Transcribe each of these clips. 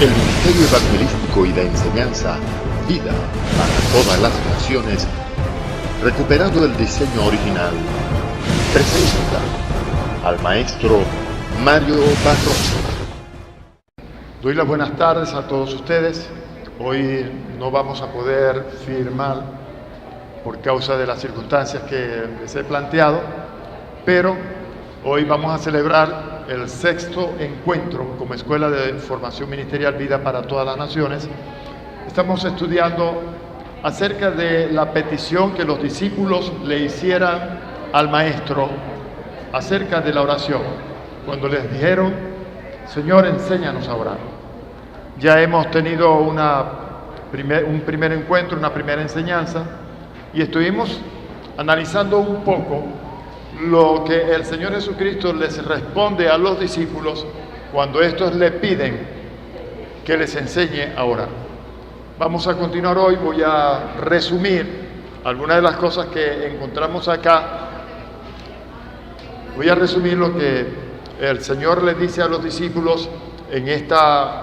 El Ministerio Evangelístico y de Enseñanza, Vida para todas las naciones, recuperando el diseño original, presenta al maestro Mario Barroso. Doy las buenas tardes a todos ustedes. Hoy no vamos a poder firmar por causa de las circunstancias que les he planteado, pero hoy vamos a celebrar el 6º encuentro como Escuela de Formación Ministerial Vida para todas las Naciones. Estamos estudiando acerca de la petición que los discípulos le hicieran al Maestro acerca de la oración, cuando les dijeron: Señor, enséñanos a orar. Ya hemos tenido un primer encuentro, una primera enseñanza, y estuvimos analizando un poco lo que el Señor Jesucristo les responde a los discípulos cuando estos le piden que les enseñe a orar. Vamos a continuar hoy. Voy a resumir algunas de las cosas que encontramos acá. Voy a resumir lo que el Señor les dice a los discípulos en esta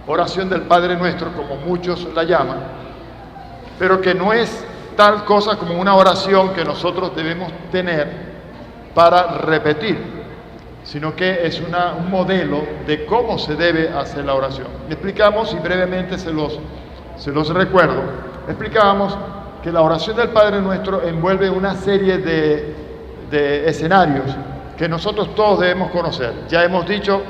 oración del Padre Nuestro, como muchos la llaman, pero que no es tal cosa como una oración que nosotros debemos tener para repetir, sino que es un modelo de cómo se debe hacer la oración. Explicamos, y brevemente se los recuerdo, explicábamos que la oración del Padre Nuestro envuelve una serie de escenarios que nosotros todos debemos conocer. Ya hemos dicho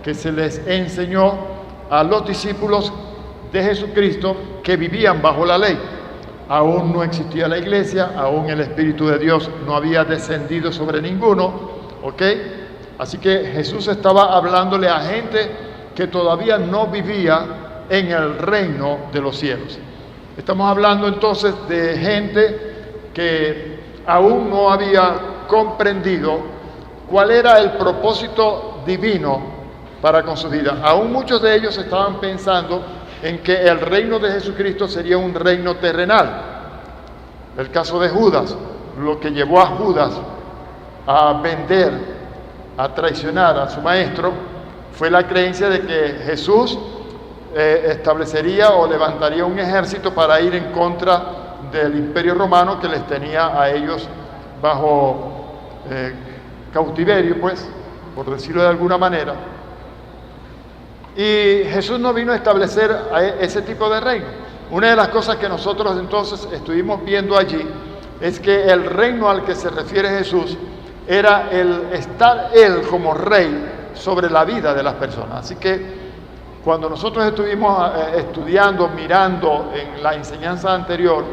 que se les enseñó a los discípulos de Jesucristo que vivían bajo la ley. Aún no existía la iglesia, aún el Espíritu de Dios no había descendido sobre ninguno, ¿ok? Así que Jesús estaba hablándole a gente que todavía no vivía en el reino de los cielos. Estamos hablando entonces de gente que aún no había comprendido cuál era el propósito divino para con su vida. Aún muchos de ellos estaban pensando en que el reino de Jesucristo sería un reino terrenal. El caso de Judas, lo que llevó a Judas a vender, a traicionar a su maestro, fue la creencia de que Jesús establecería o levantaría un ejército para ir en contra del Imperio Romano, que les tenía a ellos bajo cautiverio, pues, por decirlo de alguna manera. Y Jesús no vino a establecer ese tipo de reino. Una de las cosas que nosotros entonces estuvimos viendo allí es que el reino al que se refiere Jesús era el estar Él como rey sobre la vida de las personas. Así que cuando nosotros estuvimos estudiando, mirando en la enseñanza anterior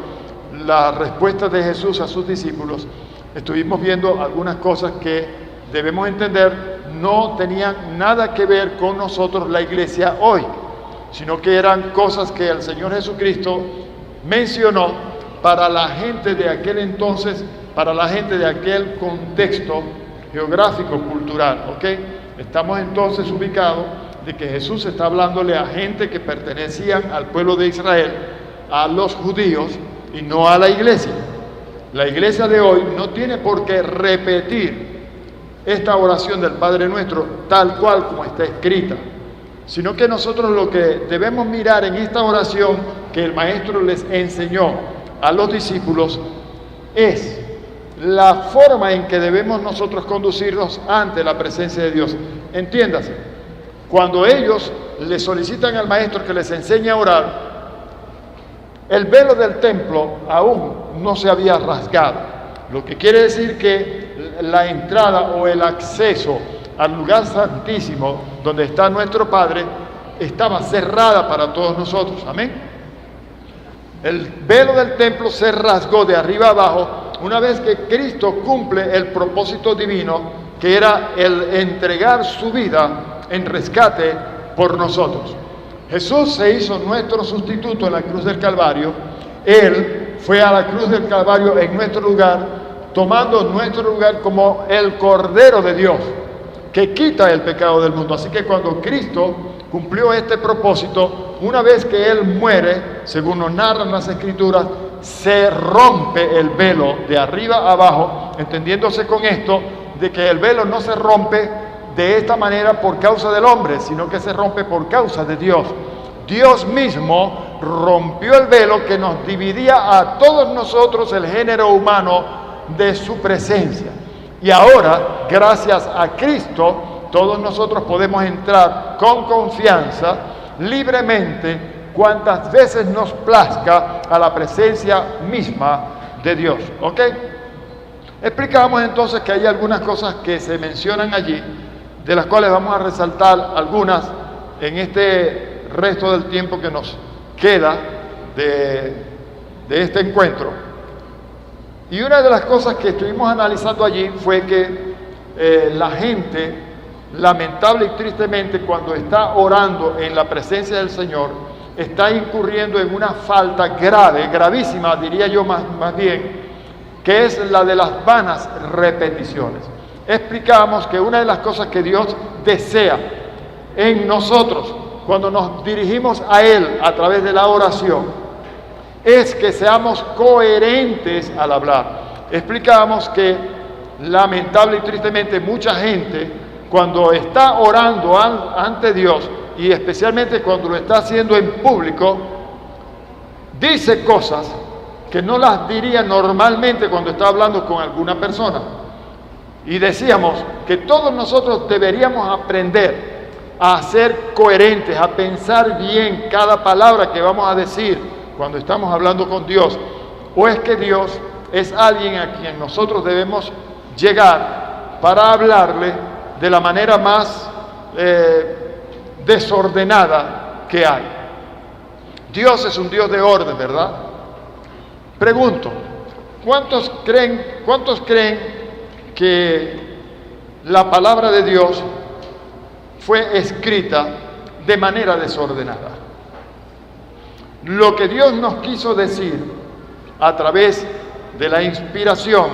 la respuesta de Jesús a sus discípulos, estuvimos viendo algunas cosas que debemos entender no tenían nada que ver con nosotros, la iglesia hoy, sino que eran cosas que el Señor Jesucristo mencionó para la gente de aquel entonces, para la gente de aquel contexto geográfico, cultural, ¿ok? Estamos entonces ubicados de que Jesús está hablándole a gente que pertenecían al pueblo de Israel, a los judíos, y no a la iglesia. La iglesia de hoy no tiene por qué repetir esta oración del Padre Nuestro tal cual como está escrita, sino que nosotros lo que debemos mirar en esta oración que el Maestro les enseñó a los discípulos es la forma en que debemos nosotros conducirnos ante la presencia de Dios. Entiéndase, cuando ellos le solicitan al Maestro que les enseñe a orar, el velo del templo aún no se había rasgado, lo que quiere decir que la entrada o el acceso al lugar santísimo donde está nuestro Padre estaba cerrada para todos nosotros. Amén. El velo del templo se rasgó de arriba abajo una vez que Cristo cumple el propósito divino, que era el entregar su vida en rescate por nosotros. Jesús se hizo nuestro sustituto en la cruz del Calvario. Él fue a la cruz del Calvario en nuestro lugar, tomando nuestro lugar como el Cordero de Dios, que quita el pecado del mundo. Así que cuando Cristo cumplió este propósito, una vez que Él muere, según nos narran las Escrituras, se rompe el velo de arriba a abajo, entendiéndose con esto de que el velo no se rompe de esta manera por causa del hombre, sino que se rompe por causa de Dios. Dios mismo rompió el velo que nos dividía a todos nosotros, el género humano, de su presencia. Y ahora, gracias a Cristo, todos nosotros podemos entrar con confianza, libremente, cuantas veces nos plazca, a la presencia misma de Dios. ¿Ok? Explicamos entonces que hay algunas cosas que se mencionan allí, de las cuales vamos a resaltar algunas en este resto del tiempo que nos queda de este encuentro. Y una de las cosas que estuvimos analizando allí fue que la gente, lamentable y tristemente, cuando está orando en la presencia del Señor, está incurriendo en una falta grave, gravísima, diría yo más bien, que es la de las vanas repeticiones. Explicamos que una de las cosas que Dios desea en nosotros, cuando nos dirigimos a Él a través de la oración, es que seamos coherentes al hablar. Explicamos que lamentable y tristemente mucha gente, cuando está orando ante Dios, y especialmente cuando lo está haciendo en público, dice cosas que no las diría normalmente cuando está hablando con alguna persona. Y decíamos que todos nosotros deberíamos aprender a ser coherentes, a pensar bien cada palabra que vamos a decir cuando estamos hablando con Dios. O es que Dios es alguien a quien nosotros debemos llegar para hablarle de la manera más desordenada que hay. Dios es un Dios de orden, ¿verdad? Pregunto, ¿cuántos creen que la palabra de Dios fue escrita de manera desordenada? Lo que Dios nos quiso decir a través de la inspiración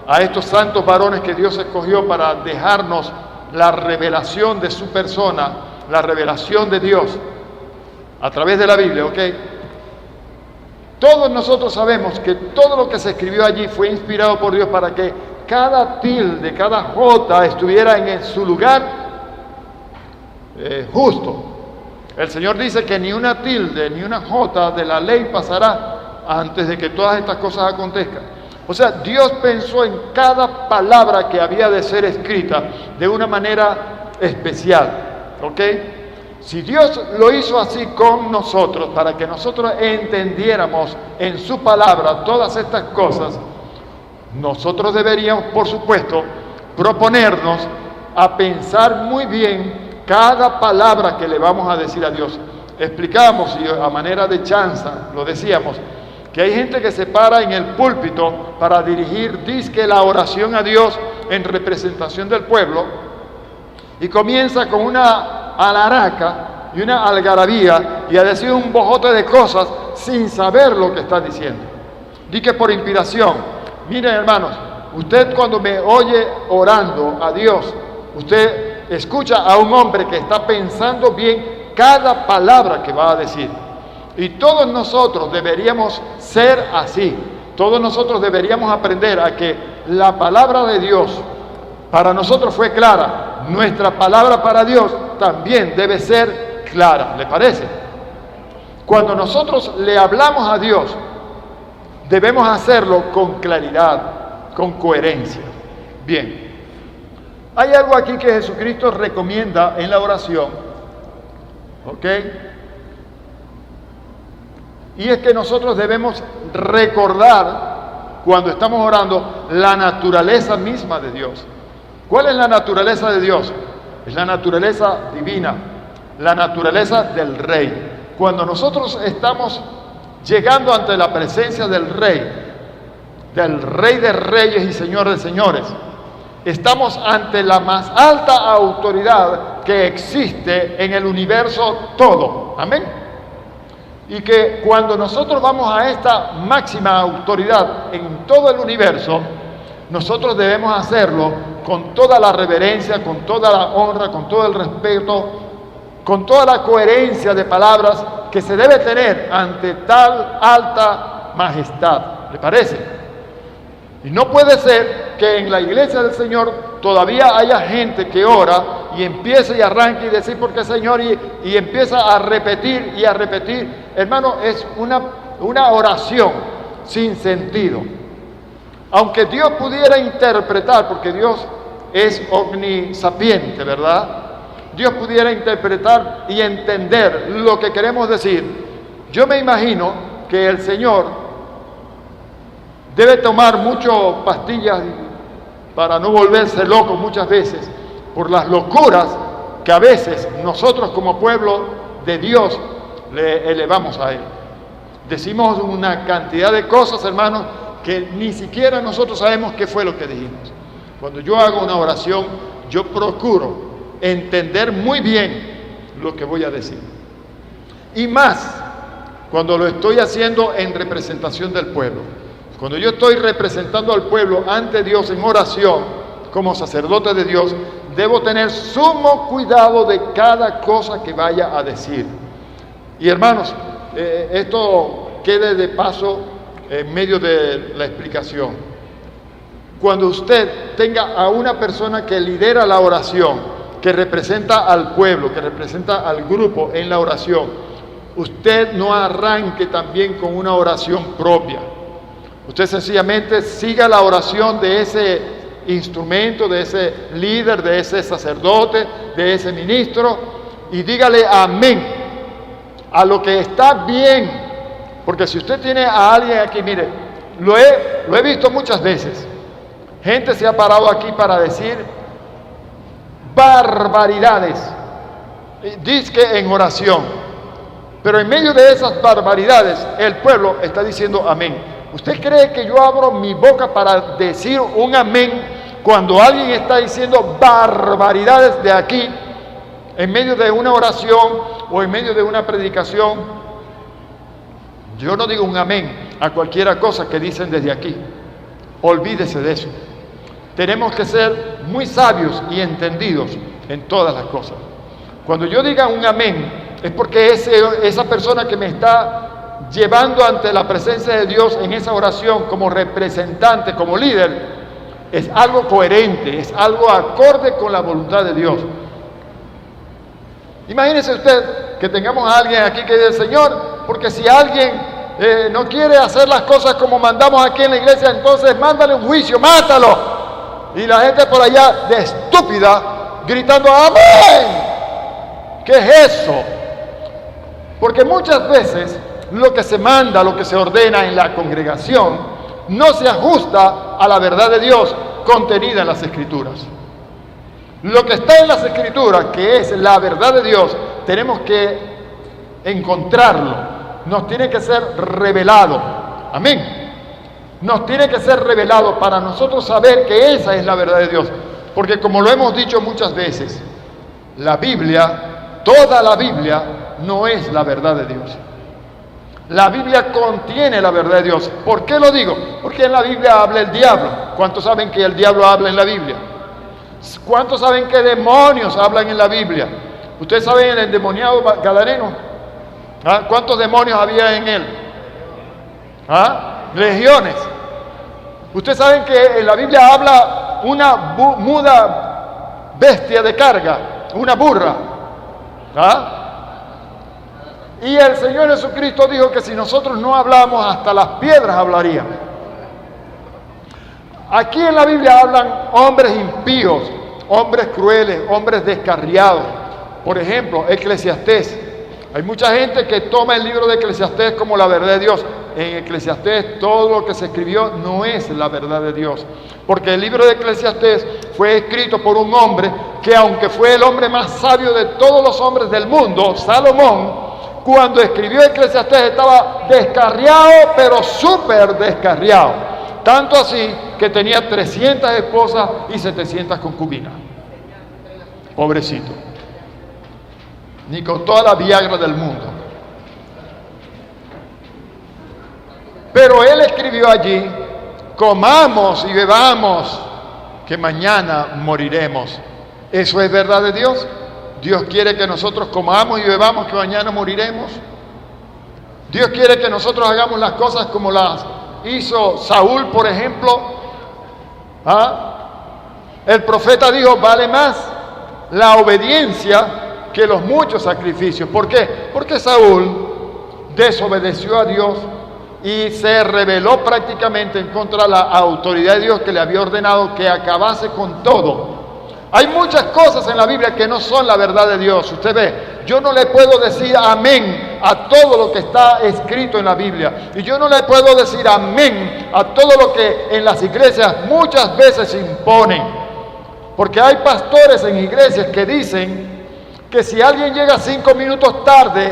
a estos santos varones que Dios escogió para dejarnos la revelación de su persona, la revelación de Dios a través de la Biblia, ¿ok? Todos nosotros sabemos que todo lo que se escribió allí fue inspirado por Dios para que cada tilde, cada jota estuviera en su lugar justo. El Señor dice que ni una tilde ni una jota de la ley pasará antes de que todas estas cosas acontezcan. O sea, Dios pensó en cada palabra que había de ser escrita de una manera especial, ¿ok? Si Dios lo hizo así con nosotros, para que nosotros entendiéramos en su palabra todas estas cosas, nosotros deberíamos, por supuesto, proponernos a pensar muy bien cada palabra que le vamos a decir a Dios. Explicamos, y a manera de chanza lo decíamos, que hay gente que se para en el púlpito para dirigir, dizque, la oración a Dios en representación del pueblo, y comienza con una alaraca y una algarabía y a decir un bojote de cosas sin saber lo que está diciendo. Di que por inspiración. Miren, hermanos, usted cuando me oye orando a Dios, usted escucha a un hombre que está pensando bien cada palabra que va a decir. Y todos nosotros deberíamos ser así. Todos nosotros deberíamos aprender a que la palabra de Dios para nosotros fue clara. Nuestra palabra para Dios también debe ser clara. ¿Le parece? Cuando nosotros le hablamos a Dios, debemos hacerlo con claridad, con coherencia. Bien. Hay algo aquí que Jesucristo recomienda en la oración. ¿Ok? Y es que nosotros debemos recordar, cuando estamos orando, la naturaleza misma de Dios. ¿Cuál es la naturaleza de Dios? Es la naturaleza divina, la naturaleza del Rey. Cuando nosotros estamos llegando ante la presencia del Rey de Reyes y Señor de Señores, estamos ante la más alta autoridad que existe en el universo todo. Amén. Y que cuando nosotros vamos a esta máxima autoridad en todo el universo, nosotros debemos hacerlo con toda la reverencia, con toda la honra, con todo el respeto, con toda la coherencia de palabras que se debe tener ante tal alta majestad. ¿Le parece? Y no puede ser que en la iglesia del Señor todavía haya gente que ora y empieza y arranca y decir por qué Señor y empieza a repetir y a repetir. Hermano, es una oración sin sentido. Aunque Dios pudiera interpretar, porque Dios es omnisapiente, ¿verdad? Dios pudiera interpretar y entender lo que queremos decir. Yo me imagino que el Señor debe tomar muchas pastillas para no volverse loco muchas veces por las locuras que a veces nosotros como pueblo de Dios le elevamos a Él. Decimos una cantidad de cosas, hermanos, que ni siquiera nosotros sabemos qué fue lo que dijimos. Cuando yo hago una oración, yo procuro entender muy bien lo que voy a decir. Y más cuando lo estoy haciendo en representación del pueblo. Cuando yo estoy representando al pueblo ante Dios en oración, como sacerdote de Dios, debo tener sumo cuidado de cada cosa que vaya a decir. Y hermanos, esto quede de paso en medio de la explicación. Cuando usted tenga a una persona que lidera la oración, que representa al pueblo, que representa al grupo en la oración, usted no arranque también con una oración propia. Usted sencillamente siga la oración de ese instrumento, de ese líder, de ese sacerdote, de ese ministro, y dígale amén a lo que está bien. Porque si usted tiene a alguien aquí, mire, lo he visto muchas veces. Gente se ha parado aquí para decir barbaridades, dizque en oración, pero en medio de esas barbaridades el pueblo está diciendo amén. ¿Usted cree que yo abro mi boca para decir un amén cuando alguien está diciendo barbaridades de aquí, en medio de una oración o en medio de una predicación? Yo no digo un amén a cualquiera cosa que dicen desde aquí. Olvídese de eso. Tenemos que ser muy sabios y entendidos en todas las cosas. Cuando yo diga un amén, es porque esa persona que me está llevando ante la presencia de Dios en esa oración como representante, como líder, es algo coherente, es algo acorde con la voluntad de Dios. Imagínese usted que tengamos a alguien aquí que dice, Señor, porque si alguien no quiere hacer las cosas como mandamos aquí en la iglesia, entonces mándale un juicio, mátalo. Y la gente por allá de estúpida gritando amén. ¿Qué es eso? Porque muchas veces lo que se manda, lo que se ordena en la congregación no se ajusta a la verdad de Dios contenida en las Escrituras. Lo que está en las Escrituras, que es la verdad de Dios, tenemos que encontrarlo. Nos tiene que ser revelado. Amén. Nos tiene que ser revelado para nosotros saber que esa es la verdad de Dios. Porque como lo hemos dicho muchas veces, la Biblia, toda la Biblia, no es la verdad de Dios. La Biblia contiene la verdad de Dios. ¿Por qué lo digo? Porque en la Biblia habla el diablo. ¿Cuántos saben que el diablo habla en la Biblia? ¿Cuántos saben que demonios hablan en la Biblia? ¿Ustedes saben el endemoniado gadareno? ¿Ah? ¿Cuántos demonios había en él? ¿Ah? Legiones. Ustedes saben que en la Biblia habla una muda bestia de carga, una burra. ¿Ah? Y el Señor Jesucristo dijo que si nosotros no hablamos, hasta las piedras hablarían. Aquí en la Biblia hablan hombres impíos, hombres crueles, hombres descarriados. Por ejemplo, Eclesiastés. Hay mucha gente que toma el libro de Eclesiastés como la verdad de Dios. En Eclesiastés todo lo que se escribió no es la verdad de Dios. Porque el libro de Eclesiastés fue escrito por un hombre que, aunque fue el hombre más sabio de todos los hombres del mundo, Salomón, cuando escribió Eclesiastés estaba descarriado, pero súper descarriado. Tanto así que tenía 300 esposas y 700 concubinas. Pobrecito. Ni con toda la Viagra del mundo. Pero él escribió allí, comamos y bebamos, que mañana moriremos. ¿Eso es verdad de Dios? ¿Dios quiere que nosotros comamos y bebamos, que mañana moriremos? ¿Dios quiere que nosotros hagamos las cosas como las hizo Saúl, por ejemplo? ¿Ah? El profeta dijo, vale más la obediencia que los muchos sacrificios. ¿Por qué? Porque Saúl desobedeció a Dios y se rebeló prácticamente en contra de la autoridad de Dios que le había ordenado que acabase con todo. Hay muchas cosas en la Biblia que no son la verdad de Dios. Usted ve, yo no le puedo decir amén a todo lo que está escrito en la Biblia. Y yo no le puedo decir amén a todo lo que en las iglesias muchas veces imponen. Porque hay pastores en iglesias que dicen que si alguien llega 5 minutos tarde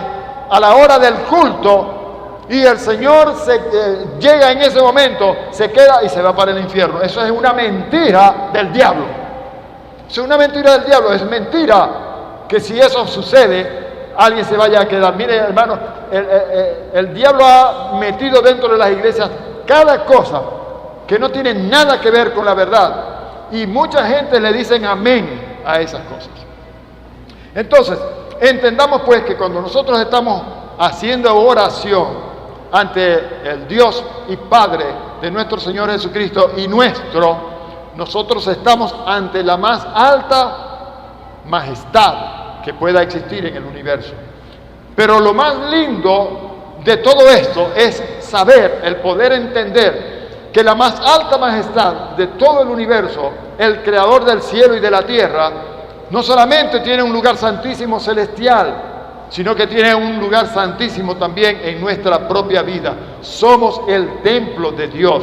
a la hora del culto y el Señor llega en ese momento, se queda y se va para el infierno. Eso es una mentira del diablo. Eso es una mentira del diablo. Es mentira que si eso sucede, alguien se vaya a quedar. Mire, hermano, el diablo ha metido dentro de las iglesias cada cosa que no tiene nada que ver con la verdad. Y mucha gente le dicen amén a esas cosas. Entonces, entendamos pues que cuando nosotros estamos haciendo oración ante el Dios y Padre de nuestro Señor Jesucristo y nosotros estamos ante la más alta majestad que pueda existir en el universo. Pero lo más lindo de todo esto es saber, el poder entender que la más alta majestad de todo el universo, el creador del cielo y de la tierra, no solamente tiene un lugar santísimo celestial, sino que tiene un lugar santísimo también en nuestra propia vida. Somos el templo de Dios.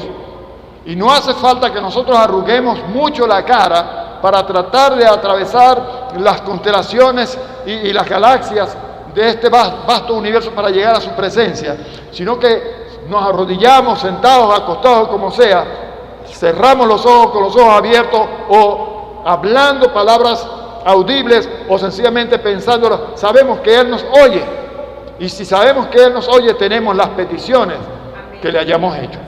Y no hace falta que nosotros arruguemos mucho la cara para tratar de atravesar las constelaciones y las galaxias de este vasto universo para llegar a su presencia, sino que nos arrodillamos, sentados, acostados, como sea, cerramos los ojos con los ojos abiertos o hablando palabras audibles o sencillamente pensándolo. Sabemos que Él nos oye, y si sabemos que Él nos oye, tenemos las peticiones que le hayamos hecho.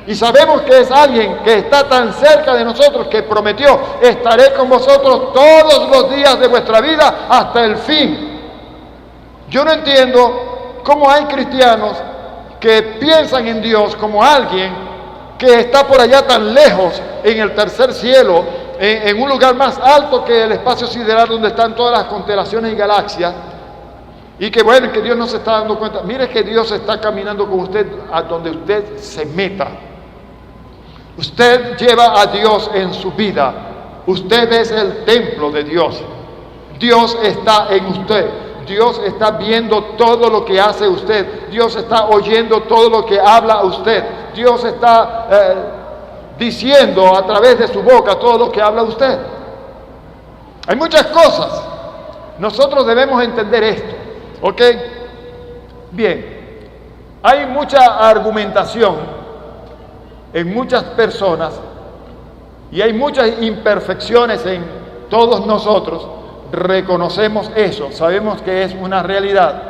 Y sabemos que es alguien que está tan cerca de nosotros que prometió: estaré con vosotros todos los días de vuestra vida hasta el fin. Yo no entiendo cómo hay cristianos que piensan en Dios como alguien que está por allá tan lejos, en el tercer cielo, en un lugar más alto que el espacio sideral donde están todas las constelaciones y galaxias, y que bueno, que Dios no se está dando cuenta. Mire que Dios está caminando con usted a donde usted se meta. Usted lleva a Dios en su vida. Usted es el templo de Dios. Dios está en usted. Dios está viendo todo lo que hace usted. Dios está oyendo todo lo que habla usted. Dios está diciendo a través de su boca todo lo que habla usted. Hay muchas cosas. Nosotros debemos entender esto. ¿Ok? Bien. Hay mucha argumentación en muchas personas y hay muchas imperfecciones en todos nosotros. Reconocemos eso, sabemos que es una realidad,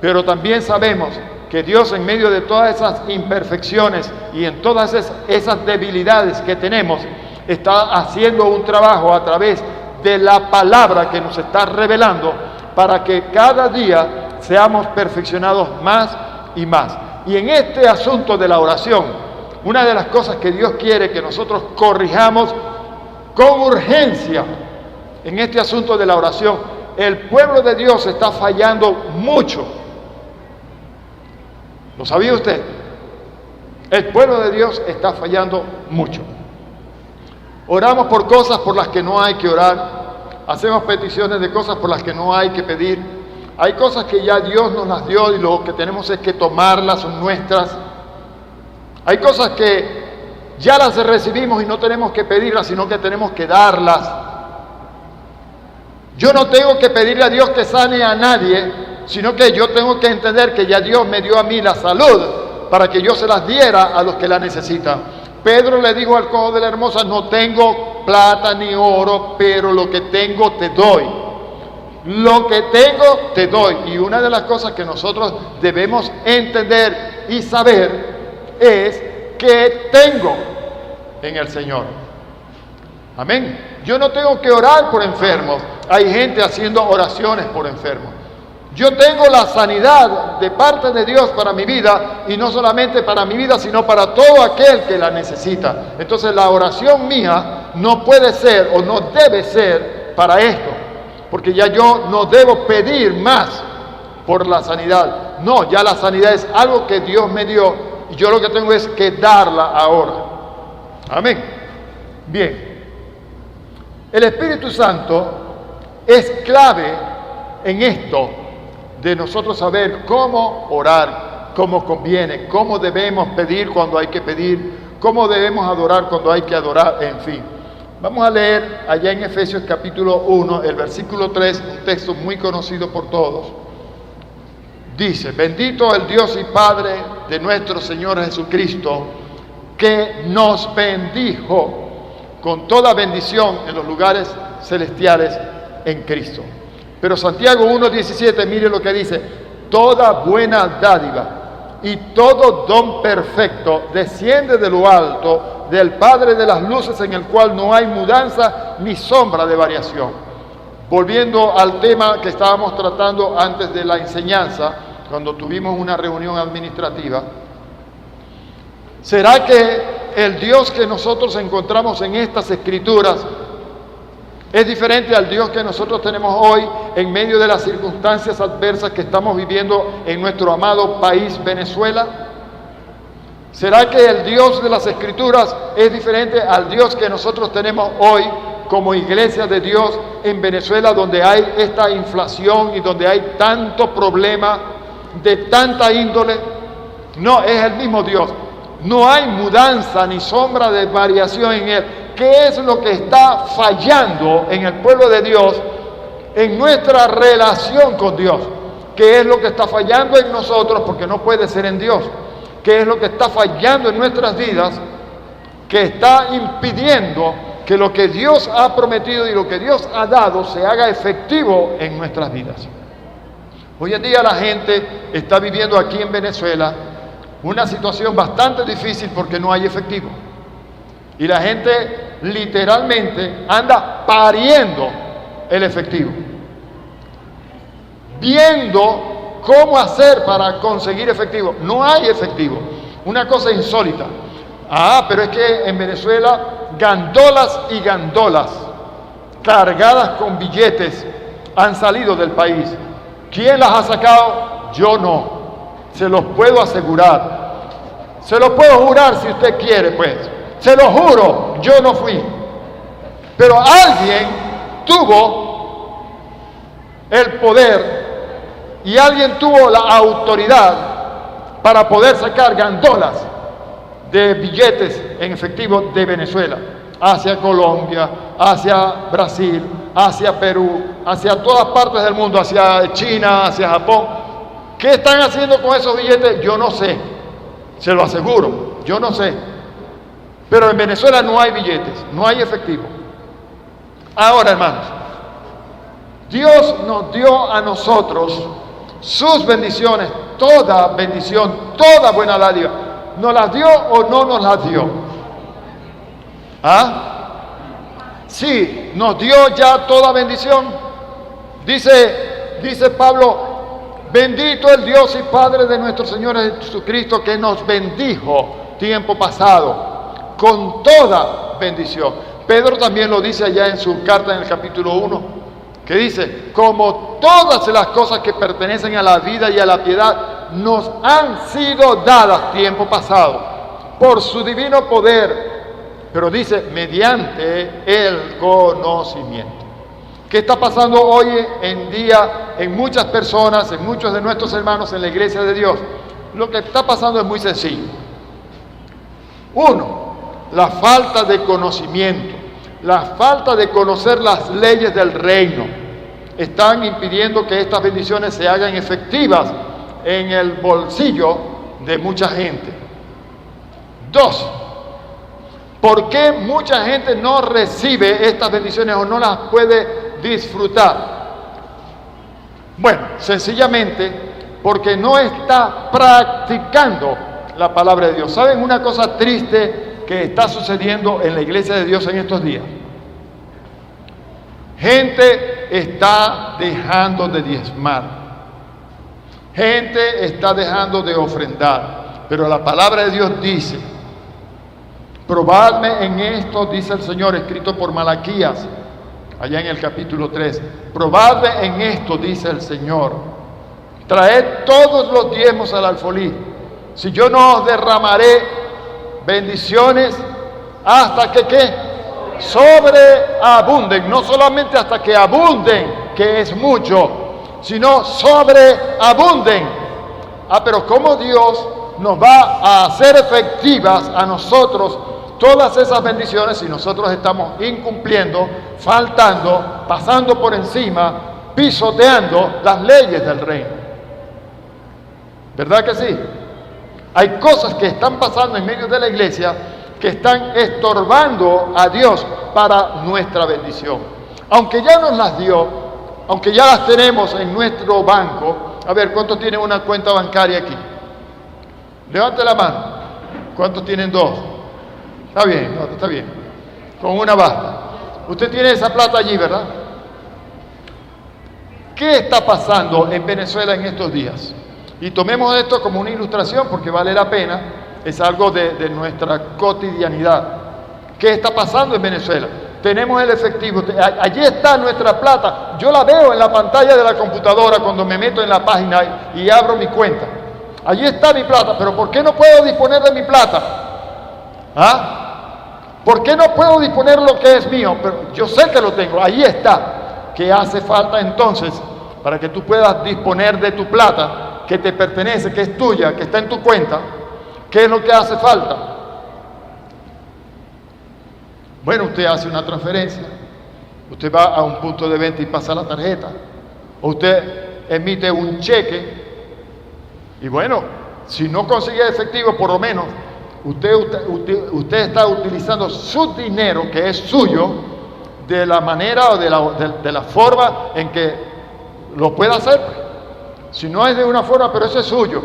pero también sabemos que Dios, en medio de todas esas imperfecciones y en todas esas debilidades que tenemos, está haciendo un trabajo a través de la palabra que nos está revelando para que cada día seamos perfeccionados más y más. Y en este asunto de la oración, una de las cosas que Dios quiere que nosotros corrijamos con urgencia en este asunto de la oración, el pueblo de Dios está fallando mucho. ¿Lo sabía usted? El pueblo de Dios está fallando mucho. Oramos por cosas por las que no hay que orar. Hacemos peticiones de cosas por las que no hay que pedir. Hay cosas que ya Dios nos las dio y lo que tenemos es que tomarlas, son nuestras. Hay cosas que ya las recibimos y no tenemos que pedirlas, sino que tenemos que darlas. Yo no tengo que pedirle a Dios que sane a nadie, sino que yo tengo que entender que ya Dios me dio a mí la salud para que yo se las diera a los que la necesitan. Pedro le dijo al cojo de la hermosa: no tengo plata ni oro, pero lo que tengo te doy. Lo que tengo te doy. Y una de las cosas que nosotros debemos entender y saber es que tengo en el Señor. Amén. Yo no tengo que orar por enfermos. Hay gente haciendo oraciones por enfermos. Yo tengo la sanidad de parte de Dios para mi vida, y no solamente para mi vida, sino para todo aquel que la necesita. Entonces la oración mía no puede ser o no debe ser para esto. porque ya yo no debo pedir más por la sanidad. No, ya la sanidad es algo que Dios me dio y yo lo que tengo es que darla ahora. Amén. Bien. El Espíritu Santo es clave en esto de nosotros saber cómo orar, cómo conviene, cómo debemos pedir cuando hay que pedir, cómo debemos adorar cuando hay que adorar, en fin. Vamos a leer allá en Efesios capítulo 1, el versículo 3, un texto muy conocido por todos. Dice: bendito el Dios y Padre de nuestro Señor Jesucristo, que nos bendijo con toda bendición en los lugares celestiales en Cristo. Pero Santiago 1:17, mire lo que dice: toda buena dádiva y todo don perfecto desciende de lo alto, del Padre de las luces, en el cual no hay mudanza ni sombra de variación. Volviendo al tema que estábamos tratando antes de la enseñanza, cuando tuvimos una reunión administrativa, ¿será que el Dios que nosotros encontramos en estas escrituras es diferente al Dios que nosotros tenemos hoy en medio de las circunstancias adversas que estamos viviendo en nuestro amado país Venezuela? ¿Será que el Dios de las Escrituras es diferente al Dios que nosotros tenemos hoy como iglesia de Dios en Venezuela, donde hay esta inflación y donde hay tanto problema de tanta índole? No, es el mismo Dios. No hay mudanza ni sombra de variación en Él. ¿Qué es lo que está fallando en el pueblo de Dios, en nuestra relación con Dios? ¿Qué es lo que está fallando en nosotros? Porque no puede ser en Dios. ¿Qué es lo que está fallando en nuestras vidas, que está impidiendo que lo que Dios ha prometido y lo que Dios ha dado se haga efectivo en nuestras vidas? Hoy en día la gente está viviendo aquí en Venezuela una situación bastante difícil porque no hay efectivo. Y la gente literalmente anda pariendo el efectivo, viendo cómo hacer para conseguir efectivo. No hay efectivo. Una cosa insólita. Pero es que en Venezuela gandolas y gandolas cargadas con billetes han salido del país. ¿Quién las ha sacado? Yo no. Se los puedo asegurar. Se los puedo jurar si usted quiere, pues. Se lo juro, yo no fui. Pero alguien tuvo el poder y alguien tuvo la autoridad para poder sacar gandolas de billetes en efectivo de Venezuela hacia Colombia, hacia Brasil, hacia Perú, hacia todas partes del mundo, hacia China, hacia Japón. ¿Qué están haciendo con esos billetes? Yo no sé. Se lo aseguro, yo no sé. Pero en Venezuela no hay billetes, no hay efectivo. Ahora, hermanos, Dios nos dio a nosotros sus bendiciones, toda bendición, toda buena dádiva. ¿Nos las dio o no nos las dio? Sí, nos dio ya toda bendición. Dice Pablo: bendito el Dios y Padre de nuestro Señor Jesucristo, que nos bendijo tiempo pasado con toda bendición. Pedro también lo dice allá en su carta en el capítulo 1, que dice: como todas las cosas que pertenecen a la vida y a la piedad nos han sido dadas tiempo pasado por su divino poder, pero dice mediante el conocimiento. ¿Qué está pasando hoy en día en muchas personas, en muchos de nuestros hermanos en la iglesia de Dios? Lo que está pasando es muy sencillo. Uno, la falta de conocimiento, la falta de conocer las leyes del reino, están impidiendo que estas bendiciones se hagan efectivas en el bolsillo de mucha gente. Dos, ¿por qué mucha gente no recibe estas bendiciones o no las puede disfrutar? Bueno, sencillamente porque no está practicando la palabra de Dios. ¿Saben una cosa triste que está sucediendo en la iglesia de Dios en estos días? Gente está dejando de diezmar. Gente está dejando de ofrendar. Pero la palabra de Dios dice: probadme en esto, dice el Señor, escrito por Malaquías, allá en el capítulo 3. Probadme en esto, dice el Señor. Traed todos los diezmos al alfolí. Si yo no os derramaré bendiciones hasta que ¿qué? Sobreabunden. No solamente hasta que abunden, que es mucho, sino sobreabunden. Pero ¿cómo Dios nos va a hacer efectivas a nosotros todas esas bendiciones si nosotros estamos incumpliendo, faltando, pasando por encima, pisoteando las leyes del reino? ¿Verdad que sí? Hay cosas que están pasando en medio de la iglesia que están estorbando a Dios para nuestra bendición. Aunque ya nos las dio, aunque ya las tenemos en nuestro banco. A ver, ¿cuántos tienen una cuenta bancaria aquí? Levante la mano. ¿Cuántos tienen dos? Está bien, no, está bien. Con una basta. Usted tiene esa plata allí, ¿verdad? ¿Qué está pasando en Venezuela en estos días? Y tomemos esto como una ilustración porque vale la pena, es algo de nuestra cotidianidad. ¿Qué está pasando en Venezuela? Tenemos el efectivo, allí está nuestra plata, yo la veo en la pantalla de la computadora cuando me meto en la página y abro mi cuenta. Allí está mi plata, pero ¿por qué no puedo disponer de mi plata? ¿Por qué no puedo disponer lo que es mío? Pero yo sé que lo tengo, ahí está. ¿Qué hace falta entonces para que tú puedas disponer de tu plata que te pertenece, que es tuya, que está en tu cuenta? ¿Qué es lo que hace falta? Bueno, usted hace una transferencia, usted va a un punto de venta y pasa la tarjeta, o usted emite un cheque, y bueno, si no consigue efectivo, por lo menos usted está utilizando su dinero, que es suyo, de la manera o de la forma en que lo pueda hacer. Si no es de una forma, pero eso es suyo.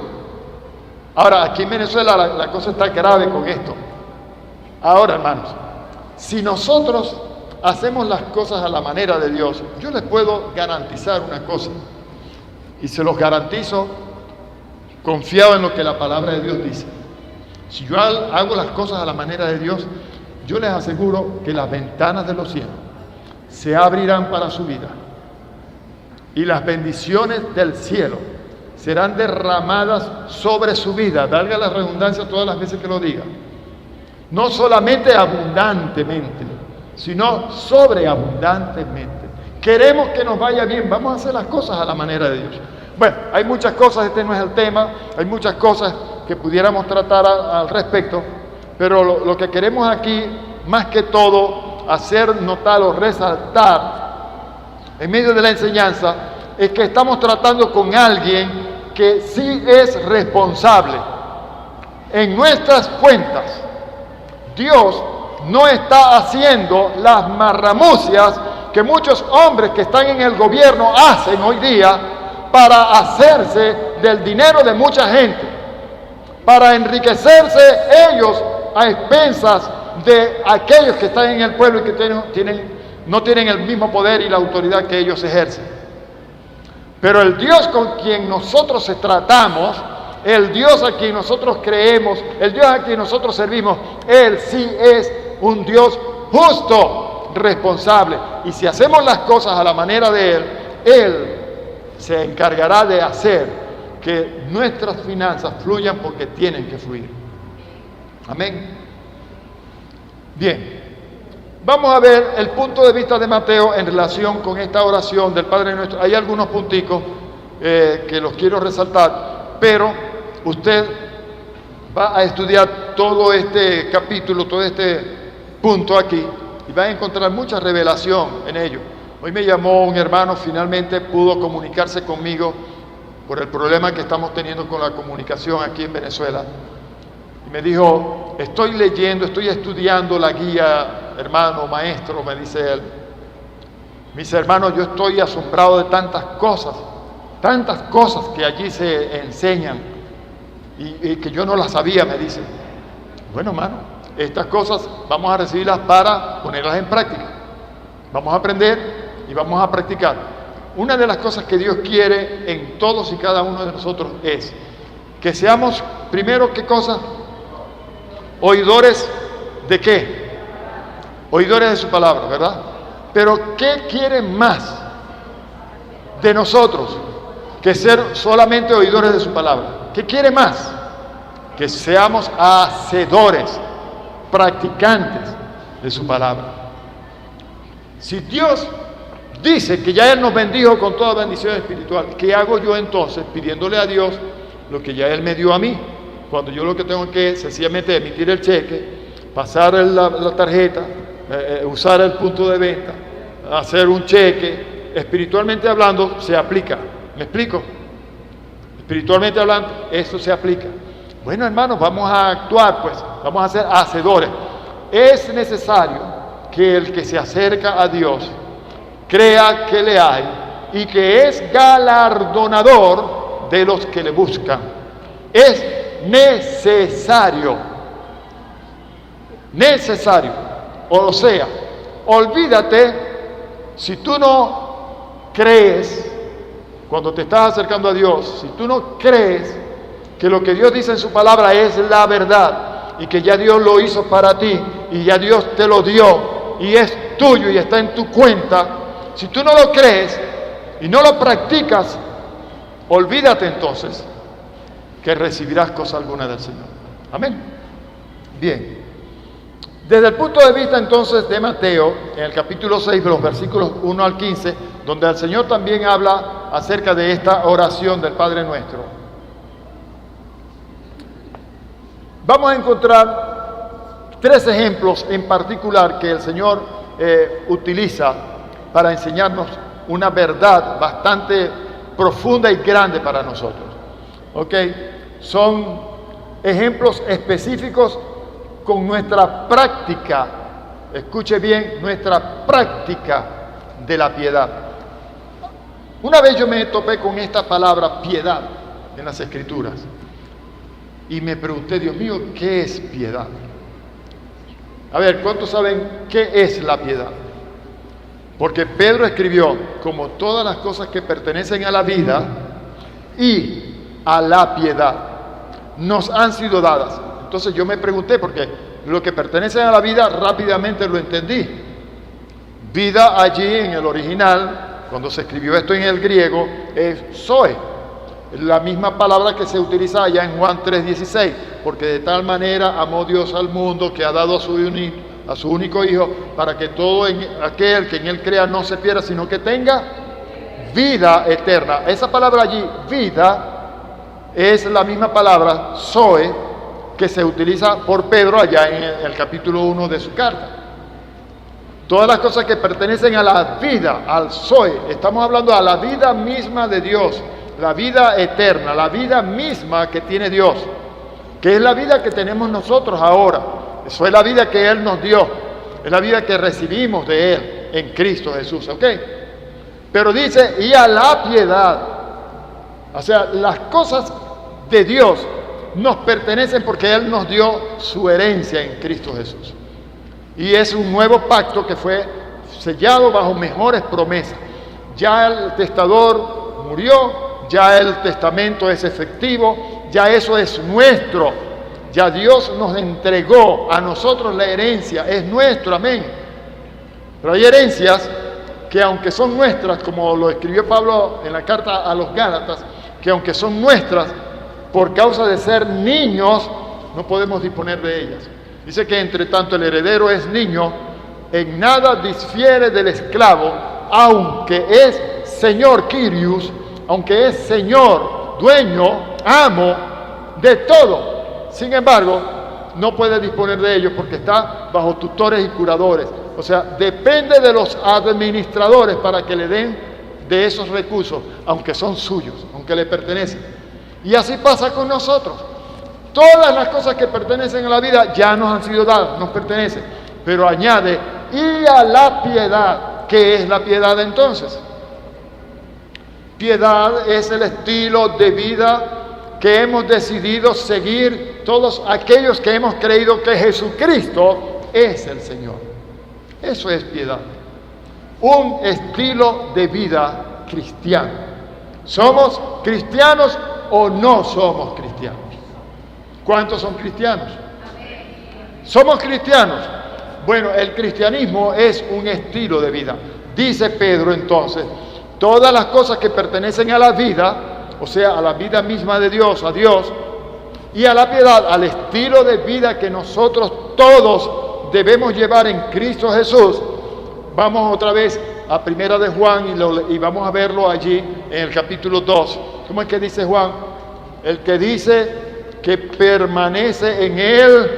Ahora, aquí en Venezuela la cosa está grave con esto. Ahora, hermanos, si nosotros hacemos las cosas a la manera de Dios, yo les puedo garantizar una cosa, y se los garantizo confiado en lo que la palabra de Dios dice. Si yo hago las cosas a la manera de Dios, yo les aseguro que las ventanas de los cielos se abrirán para su vida y las bendiciones del cielo serán derramadas sobre su vida, valga la redundancia todas las veces que lo diga. No solamente abundantemente, sino sobreabundantemente. Queremos que nos vaya bien, vamos a hacer las cosas a la manera de Dios. Bueno, hay muchas cosas, este no es el tema, hay muchas cosas que pudiéramos tratar al respecto, pero lo que queremos aquí, más que todo, hacer notar o resaltar en medio de la enseñanza, es que estamos tratando con alguien que sí es responsable. En nuestras cuentas, Dios no está haciendo las marramucias que muchos hombres que están en el gobierno hacen hoy día para hacerse del dinero de mucha gente, para enriquecerse ellos a expensas de aquellos que están en el pueblo y que no tienen el mismo poder y la autoridad que ellos ejercen. Pero el Dios con quien nosotros tratamos, el Dios a quien nosotros creemos, el Dios a quien nosotros servimos, Él sí es un Dios justo, responsable. Y si hacemos las cosas a la manera de Él, Él se encargará de hacer que nuestras finanzas fluyan porque tienen que fluir. Amén. Bien. Vamos a ver el punto de vista de Mateo en relación con esta oración del Padre Nuestro. Hay algunos punticos que los quiero resaltar, pero usted va a estudiar todo este capítulo, todo este punto aquí, y va a encontrar mucha revelación en ello. Hoy me llamó un hermano, finalmente pudo comunicarse conmigo por el problema que estamos teniendo con la comunicación aquí en Venezuela. Y me dijo, estoy leyendo, estoy estudiando la guía, hermano, maestro, me dice él. Me dice, hermano, yo estoy asombrado de tantas cosas que allí se enseñan y que yo no las sabía, me dice. Bueno, hermano, estas cosas vamos a recibirlas para ponerlas en práctica. Vamos a aprender y vamos a practicar. Una de las cosas que Dios quiere en todos y cada uno de nosotros es que seamos, primero, ¿qué cosa? Oidores de qué? Oidores de su palabra, ¿verdad? Pero ¿qué quiere más de nosotros que ser solamente oidores de su palabra? ¿Qué quiere más? Que seamos hacedores, practicantes de su palabra. Si Dios dice que ya Él nos bendijo con toda bendición espiritual, ¿qué hago yo entonces pidiéndole a Dios lo que ya Él me dio a mí? Cuando yo lo que tengo que sencillamente emitir el cheque, pasar la tarjeta, usar el punto de venta, hacer un cheque, espiritualmente hablando se aplica. ¿Me explico? Espiritualmente hablando, eso se aplica. Bueno, hermanos, vamos a actuar, pues, vamos a ser hacedores. Es necesario que el que se acerca a Dios crea que le hay y que es galardonador de los que le buscan. Es necesario. O sea, olvídate, si tú no crees, cuando te estás acercando a Dios, si tú no crees que lo que Dios dice en su palabra es la verdad y que ya Dios lo hizo para ti y ya Dios te lo dio y es tuyo y está en tu cuenta, si tú no lo crees y no lo practicas, olvídate entonces que recibirás cosa alguna del Señor. Amén. Bien. Desde el punto de vista entonces de Mateo, en el capítulo 6, de los versículos 1 al 15, donde el Señor también habla acerca de esta oración del Padre Nuestro, vamos a encontrar 3 ejemplos en particular que el Señor utiliza para enseñarnos una verdad bastante profunda y grande para nosotros. ¿Ok? Son ejemplos específicos con nuestra práctica, escuche bien, nuestra práctica de la piedad. Una vez yo me topé con esta palabra piedad en las Escrituras y me pregunté, Dios mío, ¿qué es piedad? A ver, ¿cuántos saben qué es la piedad? Porque Pedro escribió, como todas las cosas que pertenecen a la vida y a la piedad nos han sido dadas. Entonces yo me pregunté, porque lo que pertenece a la vida rápidamente lo entendí. Vida allí en el original, cuando se escribió esto en el griego, es zoe. La misma palabra que se utiliza allá en Juan 3:16, porque de tal manera amó Dios al mundo que ha dado a su único Hijo, para que todo aquel que en Él crea no se pierda, sino que tenga vida eterna. Esa palabra allí, vida, es la misma palabra zoe que se utiliza por Pedro allá en el capítulo 1 de su carta. Todas las cosas que pertenecen a la vida, al zoe, estamos hablando a la vida misma de Dios, la vida eterna, la vida misma que tiene Dios, que es la vida que tenemos nosotros ahora. Eso es la vida que Él nos dio, es la vida que recibimos de Él en Cristo Jesús, ¿ok? Pero dice, y a la piedad, o sea, las cosas de Dios nos pertenecen porque Él nos dio su herencia en Cristo Jesús. Y es un nuevo pacto que fue sellado bajo mejores promesas. Ya el testador murió, ya el testamento es efectivo, ya eso es nuestro. Ya Dios nos entregó a nosotros la herencia, es nuestro, amén. Pero hay herencias que aunque son nuestras, como lo escribió Pablo en la carta a los Gálatas, que aunque son nuestras, por causa de ser niños, no podemos disponer de ellas. Dice que entre tanto el heredero es niño, en nada difiere del esclavo, aunque es señor Kyrios, aunque es señor, dueño, amo de todo. Sin embargo, no puede disponer de ellos porque está bajo tutores y curadores. O sea, depende de los administradores para que le den de esos recursos, aunque son suyos, aunque le pertenecen. Y así pasa con nosotros. Todas las cosas que pertenecen a la vida ya nos han sido dadas, nos pertenecen. Pero añade, y a la piedad. ¿Qué es la piedad entonces? Piedad es el estilo de vida que hemos decidido seguir todos aquellos que hemos creído que Jesucristo es el Señor. Eso es piedad. Un estilo de vida cristiano. ¿Somos cristianos o no somos cristianos? ¿Cuántos son cristianos? Somos cristianos. Bueno, el cristianismo es un estilo de vida. Dice Pedro entonces, todas las cosas que pertenecen a la vida, o sea, a la vida misma de Dios, a Dios, y a la piedad, al estilo de vida que nosotros todos debemos llevar en Cristo Jesús. Vamos otra vez a Primera de Juan y vamos a verlo allí en el capítulo 2. ¿Cómo es que dice Juan? El que dice que permanece en Él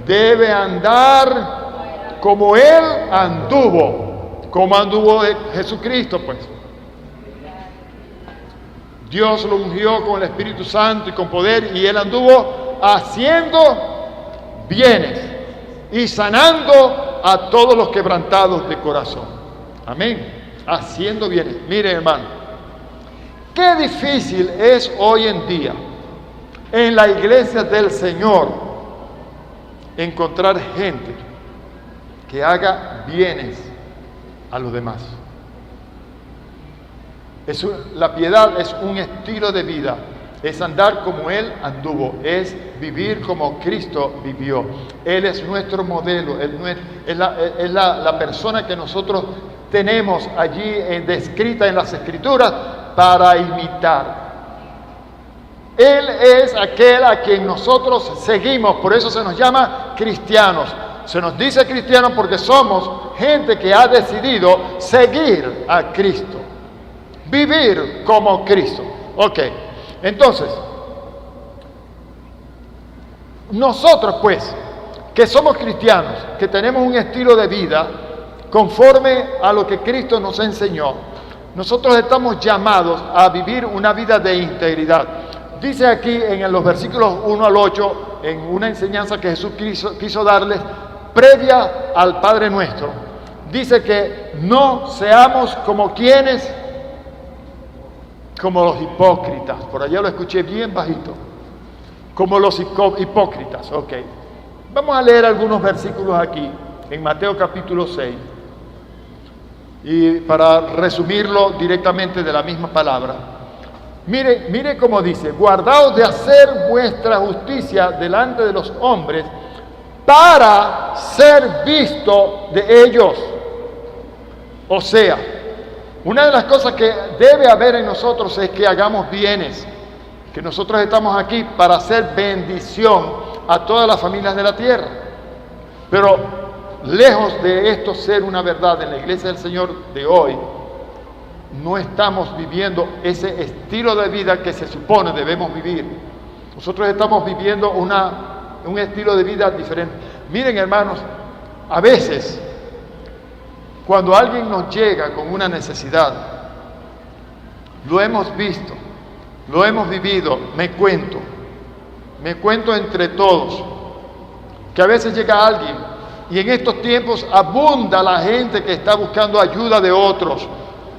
debe andar como Él anduvo. Como anduvo Jesucristo, pues. Dios lo ungió con el Espíritu Santo y con poder, y Él anduvo haciendo bienes y sanando a todos los quebrantados de corazón. Amén. Haciendo bienes. Miren, hermano, qué difícil es hoy en día en la iglesia del Señor encontrar gente que haga bienes a los demás. La piedad es un estilo de vida, es andar como Él anduvo, es vivir como Cristo vivió. Él es nuestro modelo, es la persona que nosotros tenemos allí descrita en las Escrituras para imitar. Él es aquel a quien nosotros seguimos, por eso se nos llama cristianos. Se nos dice cristianos porque somos gente que ha decidido seguir a Cristo. Vivir como Cristo. Ok, entonces, nosotros pues, que somos cristianos, que tenemos un estilo de vida conforme a lo que Cristo nos enseñó, nosotros estamos llamados a vivir una vida de integridad. Dice aquí en los versículos 1 al 8, en una enseñanza que Jesús quiso darles previa al Padre Nuestro, dice que no seamos como quienes, como los hipócritas. Por allá lo escuché bien bajito. Como los hipócritas. Ok. Vamos a leer algunos versículos aquí, en Mateo capítulo 6. Y para resumirlo directamente de la misma palabra. Mire cómo dice: guardaos de hacer vuestra justicia delante de los hombres para ser visto de ellos. O sea, una de las cosas que debe haber en nosotros es que hagamos bienes, que nosotros estamos aquí para hacer bendición a todas las familias de la tierra. Pero lejos de esto ser una verdad en la iglesia del Señor de hoy, no estamos viviendo ese estilo de vida que se supone debemos vivir. Nosotros estamos viviendo un estilo de vida diferente. Miren, hermanos, a veces cuando alguien nos llega con una necesidad, lo hemos visto, lo hemos vivido, me cuento entre todos, que a veces llega alguien y en estos tiempos abunda la gente que está buscando ayuda de otros,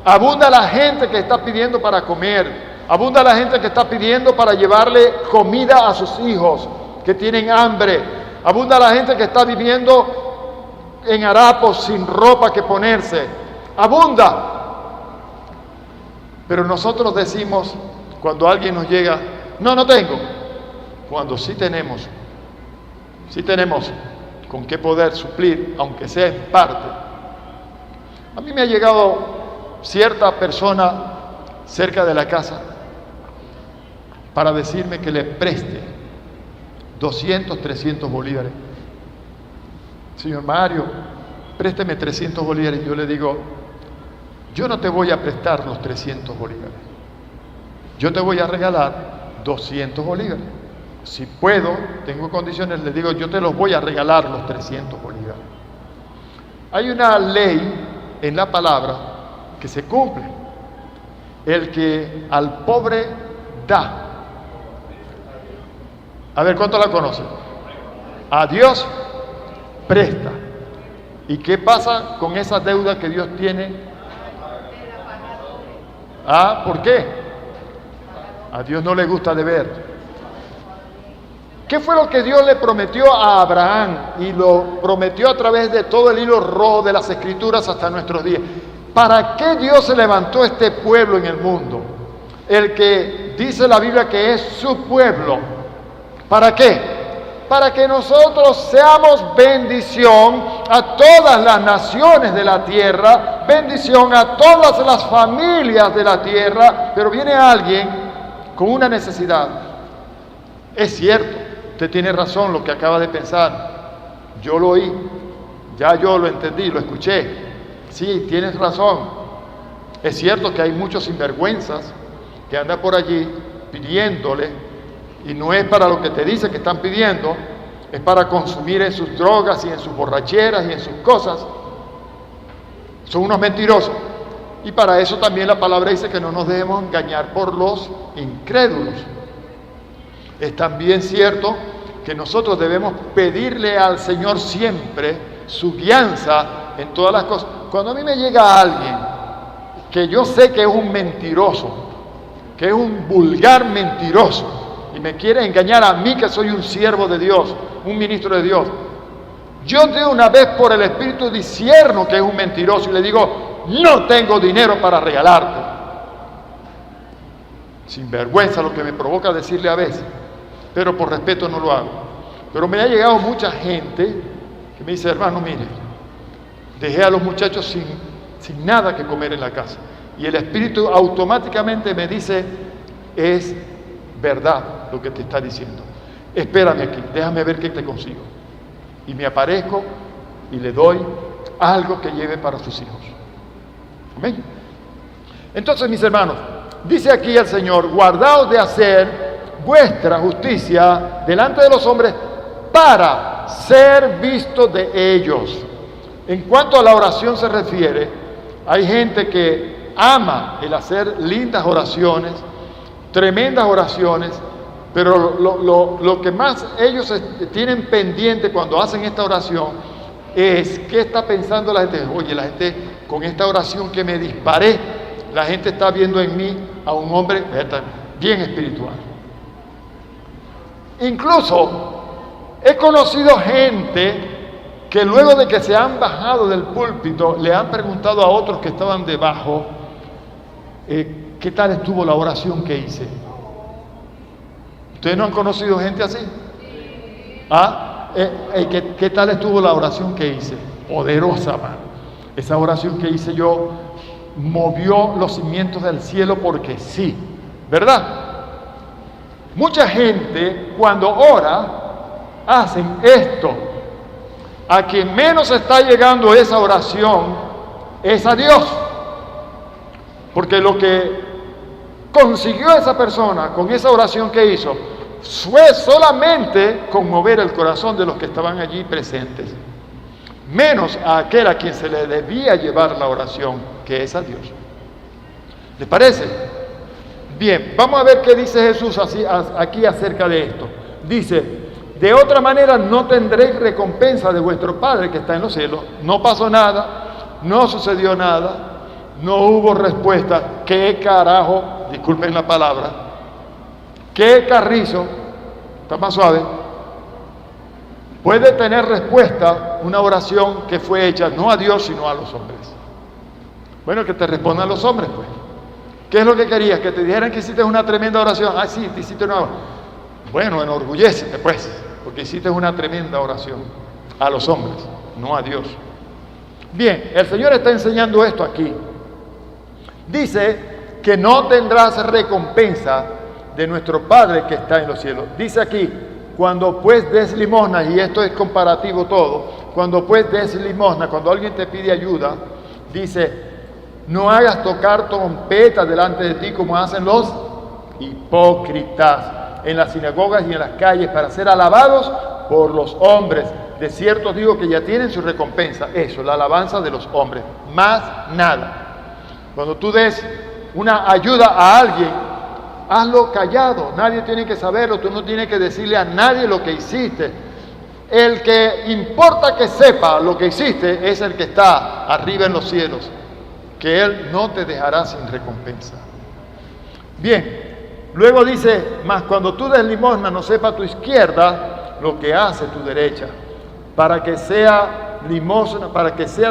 abunda la gente que está pidiendo para comer, abunda la gente que está pidiendo para llevarle comida a sus hijos que tienen hambre, abunda la gente que está viviendo en harapos sin ropa que ponerse, abunda. Pero nosotros decimos, cuando alguien nos llega, no tengo, cuando sí tenemos con qué poder suplir, aunque sea en parte. A mí me ha llegado cierta persona cerca de la casa para decirme que le preste 200, 300 bolívares. Señor Mario, présteme 300 bolívares. Yo le digo, yo no te voy a prestar los 300 bolívares. Yo te voy a regalar 200 bolívares. Si puedo, tengo condiciones, le digo, yo te los voy a regalar los 300 bolívares. Hay una ley en la palabra que se cumple. El que al pobre da. A ver, ¿cuánto la conocen? A Dios presta. ¿Y qué pasa con esa deuda que Dios tiene? ¿Por qué? A Dios no le gusta deber. ¿Qué fue lo que Dios le prometió a Abraham? Y lo prometió a través de todo el hilo rojo de las Escrituras hasta nuestros días. ¿Para qué Dios se levantó este pueblo en el mundo? El que dice la Biblia que es su pueblo. ¿Para qué? para que nosotros seamos bendición a todas las naciones de la tierra, bendición a todas las familias de la tierra. Pero viene alguien con una necesidad. Es cierto, usted tiene razón lo que acaba de pensar. Yo lo oí, ya yo lo entendí, lo escuché. Sí, tienes razón. Es cierto que hay muchos sinvergüenzas que andan por allí pidiéndole, y no es para lo que te dice que están pidiendo, es para consumir en sus drogas y en sus borracheras y en sus cosas. Son unos mentirosos. Y para eso también la palabra dice que no nos debemos engañar por los incrédulos. Es también cierto que nosotros debemos pedirle al Señor siempre su guianza en todas las cosas. Cuando a mí me llega alguien que yo sé que es un mentiroso, que es un vulgar mentiroso, y me quiere engañar a mí que soy un siervo de Dios, un ministro de Dios, yo de una vez por el Espíritu discierno que es un mentiroso y le digo, no tengo dinero para regalarte. Sin vergüenza lo que me provoca decirle a veces, pero por respeto no lo hago. Pero me ha llegado mucha gente que me dice, hermano, mire, dejé a los muchachos sin nada que comer en la casa. Y el Espíritu automáticamente me dice, es verdad lo que te está diciendo. Espérame aquí, déjame ver qué te consigo. Y me aparezco y le doy algo que lleve para sus hijos. Amén. Entonces, mis hermanos, dice aquí el Señor, guardaos de hacer vuestra justicia delante de los hombres para ser visto de ellos. En cuanto a la oración se refiere, hay gente que ama el hacer lindas oraciones, tremendas oraciones, pero lo que más ellos tienen pendiente cuando hacen esta oración es qué está pensando la gente. Oye, la gente con esta oración que me disparé, la gente está viendo en mí a un hombre bien espiritual. Incluso he conocido gente que luego de que se han bajado del púlpito le han preguntado a otros que estaban debajo, ¿qué tal estuvo la oración que hice? ¿Ustedes no han conocido gente así? ¿Qué tal estuvo la oración que hice? Poderosa, mano. Esa oración que hice yo movió los cimientos del cielo porque sí, ¿verdad? Mucha gente cuando ora hacen esto. A quien menos está llegando esa oración es a Dios. Porque lo que consiguió esa persona con esa oración que hizo fue solamente conmover el corazón de los que estaban allí presentes, menos a aquel a quien se le debía llevar la oración, que es a Dios. ¿Les parece? Bien, vamos a ver qué dice Jesús aquí acerca de esto. Dice, de otra manera no tendréis recompensa de vuestro Padre que está en los cielos. No pasó nada, no sucedió nada, no hubo respuesta. ¿Qué carajo? Disculpen la palabra. ¿Qué carrizo? Está más suave. Puede tener respuesta una oración que fue hecha no a Dios sino a los hombres. Bueno, que te respondan los hombres, pues. ¿Qué es lo que querías? Que te dijeran que hiciste una tremenda oración. Ah, sí, te hiciste una oración. Bueno, enorgullécete, pues, porque hiciste una tremenda oración a los hombres, no a Dios. Bien, el Señor está enseñando esto aquí. Dice que no tendrás recompensa de nuestro Padre que está en los cielos. Dice aquí, cuando pues des limosna, y esto es comparativo todo, cuando pues des limosna, cuando alguien te pide ayuda, dice, no hagas tocar trompeta delante de ti como hacen los hipócritas en las sinagogas y en las calles para ser alabados por los hombres. De cierto digo que ya tienen su recompensa. Eso, la alabanza de los hombres. Más nada. Cuando tú des una ayuda a alguien, hazlo callado. Nadie tiene que saberlo. Tú no tienes que decirle a nadie lo que hiciste. El que importa que sepa lo que hiciste es el que está arriba en los cielos, que Él no te dejará sin recompensa. Bien. Luego dice, mas cuando tú des limosna no sepa tu izquierda lo que hace tu derecha, para que sea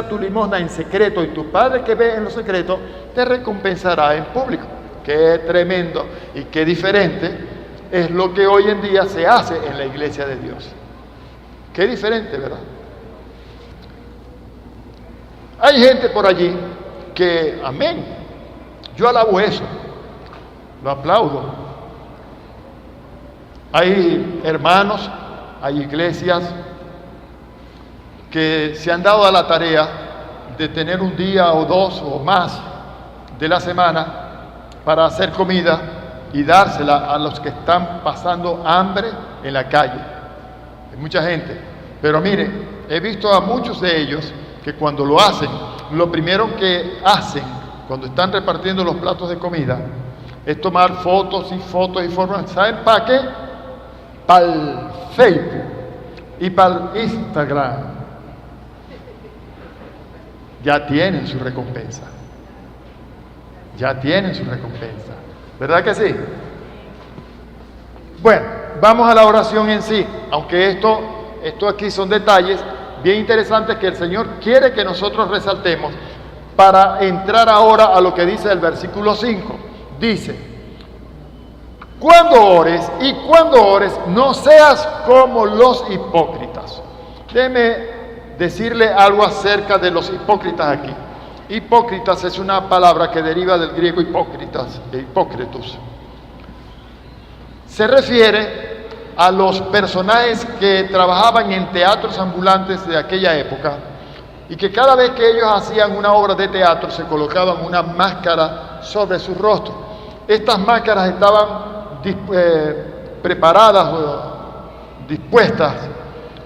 tu limosna en secreto, y tu Padre que ve en lo secreto te recompensará en público. Qué tremendo y qué diferente es lo que hoy en día se hace en la iglesia de Dios. Qué diferente, ¿verdad? Hay gente por allí que, amén, yo alabo eso, lo aplaudo. Hay hermanos, hay iglesias que se han dado a la tarea de tener un día o dos o más de la semana para hacer comida y dársela a los que están pasando hambre en la calle. Hay mucha gente, pero mire, he visto a muchos de ellos que cuando lo hacen, lo primero que hacen cuando están repartiendo los platos de comida es tomar fotos y fotos y formas. ¿Saben para qué? Para el Facebook y para el Instagram. Ya tienen su recompensa. Ya tienen su recompensa. ¿Verdad que sí? Bueno, vamos a la oración en sí. Aunque esto aquí son detalles bien interesantes que el Señor quiere que nosotros resaltemos para entrar ahora a lo que dice el versículo 5. Dice: cuando ores, no seas como los hipócritas. Déjeme decirle algo acerca de los hipócritas aquí. Hipócritas es una palabra que deriva del griego hipócritas, de hipócritus. Se refiere a los personajes que trabajaban en teatros ambulantes de aquella época y que cada vez que ellos hacían una obra de teatro se colocaban una máscara sobre su rostro. Estas máscaras estaban preparadas o dispuestas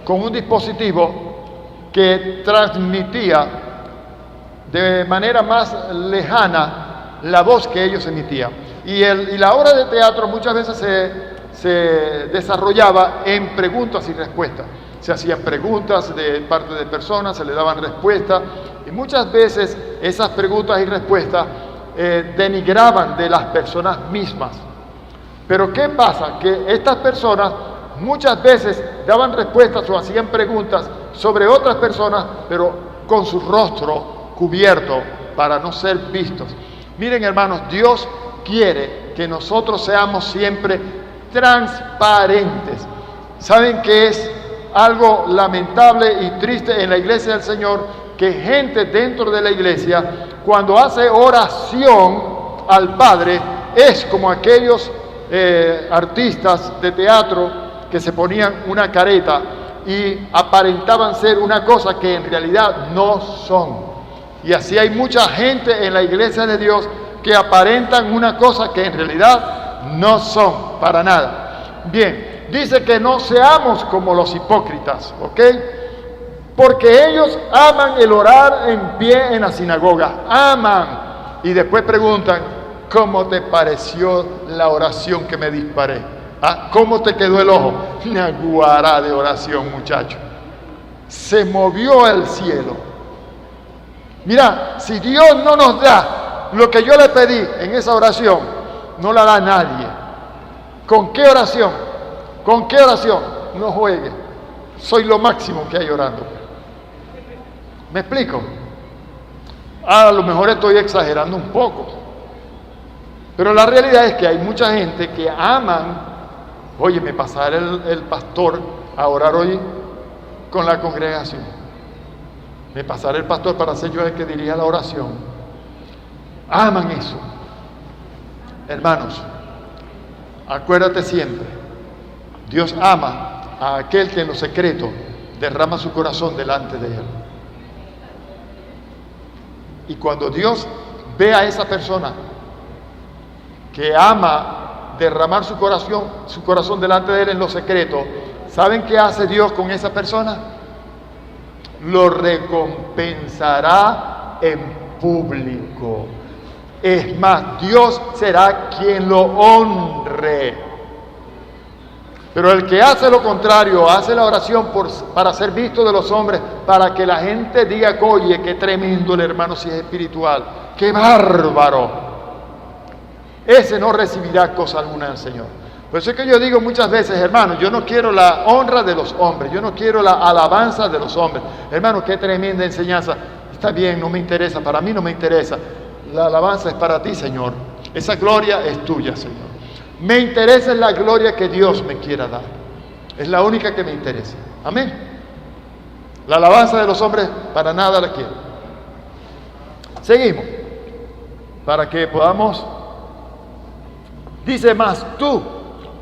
con un dispositivo que transmitía de manera más lejana la voz que ellos emitían. Y la obra de teatro muchas veces se desarrollaba en preguntas y respuestas. Se hacían preguntas de parte de personas, se le daban respuestas, y muchas veces esas preguntas y respuestas denigraban de las personas mismas. Pero ¿qué pasa? Que estas personas muchas veces daban respuestas o hacían preguntas sobre otras personas, pero con su rostro cubierto para no ser vistos. Miren, hermanos, Dios quiere que nosotros seamos siempre transparentes. ¿Saben que es algo lamentable y triste en la iglesia del Señor? Que gente dentro de la iglesia, cuando hace oración al Padre, es como aquellos artistas de teatro que se ponían una careta y aparentaban ser una cosa que en realidad no son. Y así hay mucha gente en la iglesia de Dios que aparentan una cosa que en realidad no son para nada. Bien, dice que no seamos como los hipócritas, ¿ok? Porque ellos aman el orar en pie en la sinagoga, aman. Y después preguntan: ¿cómo te pareció la oración que me disparé? ¿Ah? ¿Cómo te quedó el ojo? Una guará de oración, muchacho. Se movió el cielo. Mira, si Dios no nos da lo que yo le pedí en esa oración, no la da nadie. ¿Con qué oración? ¿Con qué oración? No juegue. Soy lo máximo que hay orando. ¿Me explico? A lo mejor estoy exagerando un poco. Pero la realidad es que hay mucha gente que aman. Oye, me pasará el pastor a orar hoy con la congregación. Me pasará el pastor para ser yo el que dirija la oración. Aman eso. Hermanos, acuérdate siempre, Dios ama a aquel que en lo secreto derrama su corazón delante de Él. Y cuando Dios ve a esa persona que ama derramar su corazón delante de Él en lo secreto, ¿saben qué hace Dios con esa persona? Lo recompensará en público. Es más, Dios será quien lo honre. Pero el que hace lo contrario, hace la oración para ser visto de los hombres, para que la gente diga: oye, qué tremendo el hermano si es espiritual, qué bárbaro, ese no recibirá cosa alguna del Señor. Por eso es que yo digo muchas veces: hermano, yo no quiero la honra de los hombres, yo no quiero la alabanza de los hombres. Hermano, qué tremenda enseñanza. Está bien, no me interesa, para mí no me interesa. La alabanza es para ti, Señor. Esa gloria es tuya, Señor. Me interesa la gloria que Dios me quiera dar. Es la única que me interesa. Amén. La alabanza de los hombres para nada la quiero. Seguimos, para que podamos. Dice más, tú,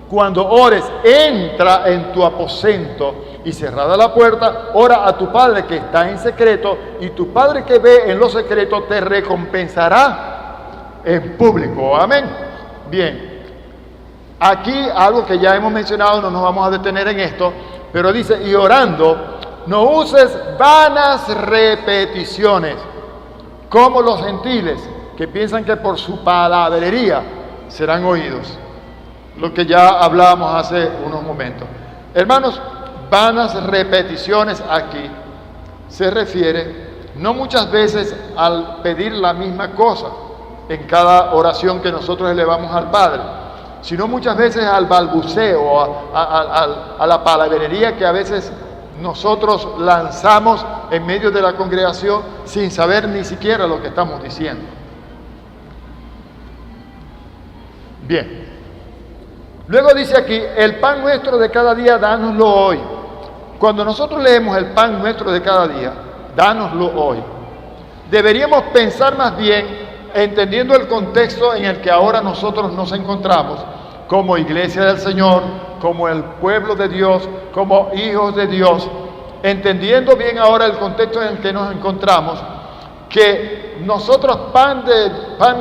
cuando ores, entra en tu aposento y cerrada la puerta, ora a tu Padre que está en secreto, y tu Padre que ve en lo secreto te recompensará en público. Amén. Bien. Aquí algo que ya hemos mencionado, no nos vamos a detener en esto, pero dice, y orando, no uses vanas repeticiones, como los gentiles, que piensan que por su palabrería serán oídos. Lo que ya hablábamos hace unos momentos. Hermanos, vanas repeticiones aquí se refiere no muchas veces al pedir la misma cosa en cada oración que nosotros elevamos al Padre, sino muchas veces al balbuceo, a la palabrería que a veces nosotros lanzamos en medio de la congregación sin saber ni siquiera lo que estamos diciendo. Bien. Luego dice aquí, el pan nuestro de cada día, dánoslo hoy. Cuando nosotros leemos el pan nuestro de cada día, dánoslo hoy, deberíamos pensar más bien, entendiendo el contexto en el que ahora nosotros nos encontramos, como iglesia del Señor, como el pueblo de Dios, como hijos de Dios, entendiendo bien ahora el contexto en el que nos encontramos, que nosotros pan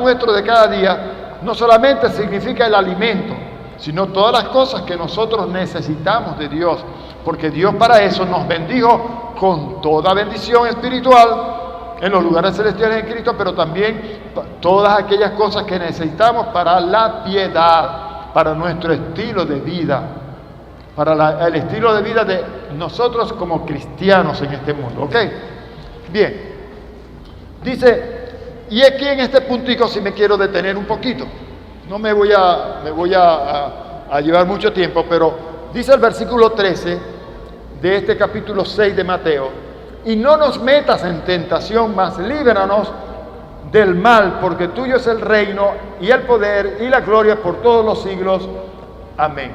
nuestro de cada día no solamente significa el alimento, sino todas las cosas que nosotros necesitamos de Dios, porque Dios para eso nos bendijo con toda bendición espiritual en los lugares celestiales en Cristo, pero también todas aquellas cosas que necesitamos para la piedad, para nuestro estilo de vida, para el estilo de vida de nosotros como cristianos en este mundo. ¿Ok? Bien. Dice, y aquí en este puntico sí me quiero detener un poquito. No me voy a llevar mucho tiempo, pero dice el versículo 13 de este capítulo 6 de Mateo, y no nos metas en tentación, mas líbranos del mal, porque tuyo es el reino y el poder y la gloria por todos los siglos. Amén.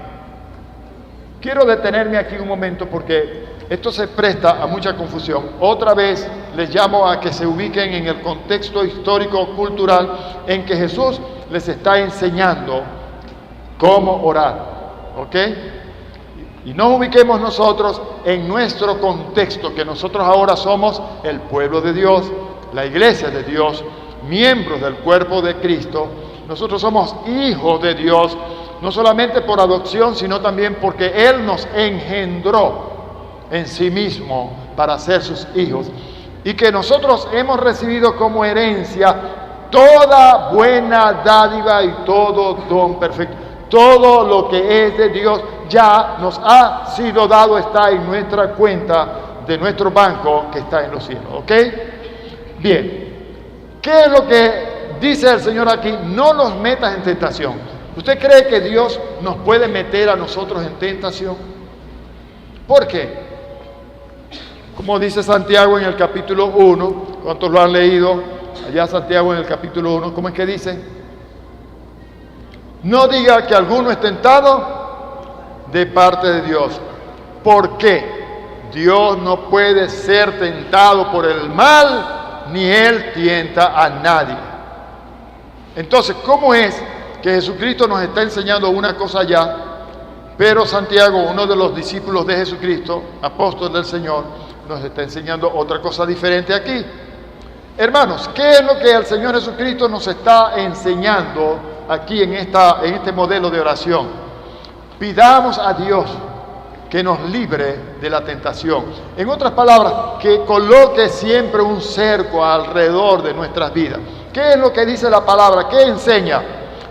Quiero detenerme aquí un momento porque esto se presta a mucha confusión. Otra vez les llamo a que se ubiquen en el contexto histórico-cultural en que Jesús les está enseñando cómo orar, ¿ok? Y no ubiquemos nosotros en nuestro contexto, que nosotros ahora somos el pueblo de Dios, la iglesia de Dios, miembros del cuerpo de Cristo. Nosotros somos hijos de Dios, no solamente por adopción, sino también porque Él nos engendró en sí mismo para ser sus hijos, y que nosotros hemos recibido como herencia toda buena dádiva y todo don perfecto. Todo lo que es de Dios ya nos ha sido dado, está en nuestra cuenta de nuestro banco que está en los cielos. ¿Ok? Bien. ¿Qué es lo que dice el Señor aquí? No nos metas en tentación. ¿Usted cree que Dios nos puede meter a nosotros en tentación? ¿Por qué? Como dice Santiago en el capítulo 1, ¿cuántos lo han leído? Allá Santiago en el capítulo 1, ¿cómo es que dice? No diga que alguno es tentado de parte de Dios. ¿Por qué? Dios no puede ser tentado por el mal, ni Él tienta a nadie. Entonces, ¿cómo es que Jesucristo nos está enseñando una cosa allá, pero Santiago, uno de los discípulos de Jesucristo, apóstol del Señor, nos está enseñando otra cosa diferente aquí? Hermanos, ¿qué es lo que el Señor Jesucristo nos está enseñando aquí en este modelo de oración? Pidamos a Dios que nos libre de la tentación. En otras palabras, que coloque siempre un cerco alrededor de nuestras vidas. ¿Qué es lo que dice la palabra? ¿Qué enseña?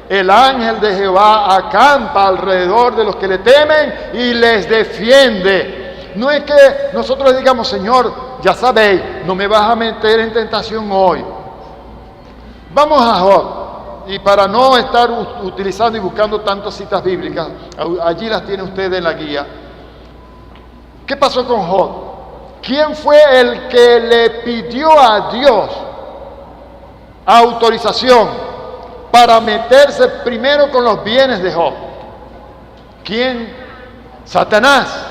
El ángel de Jehová acampa alrededor de los que le temen y les defiende. No es que nosotros le digamos, Señor, ya sabéis, no me vas a meter en tentación hoy. Vamos a Job. Y para no estar utilizando y buscando tantas citas bíblicas, allí las tiene usted en la guía. ¿Qué pasó con Job? ¿Quién fue el que le pidió a Dios autorización para meterse primero con los bienes de Job? ¿Quién? Satanás.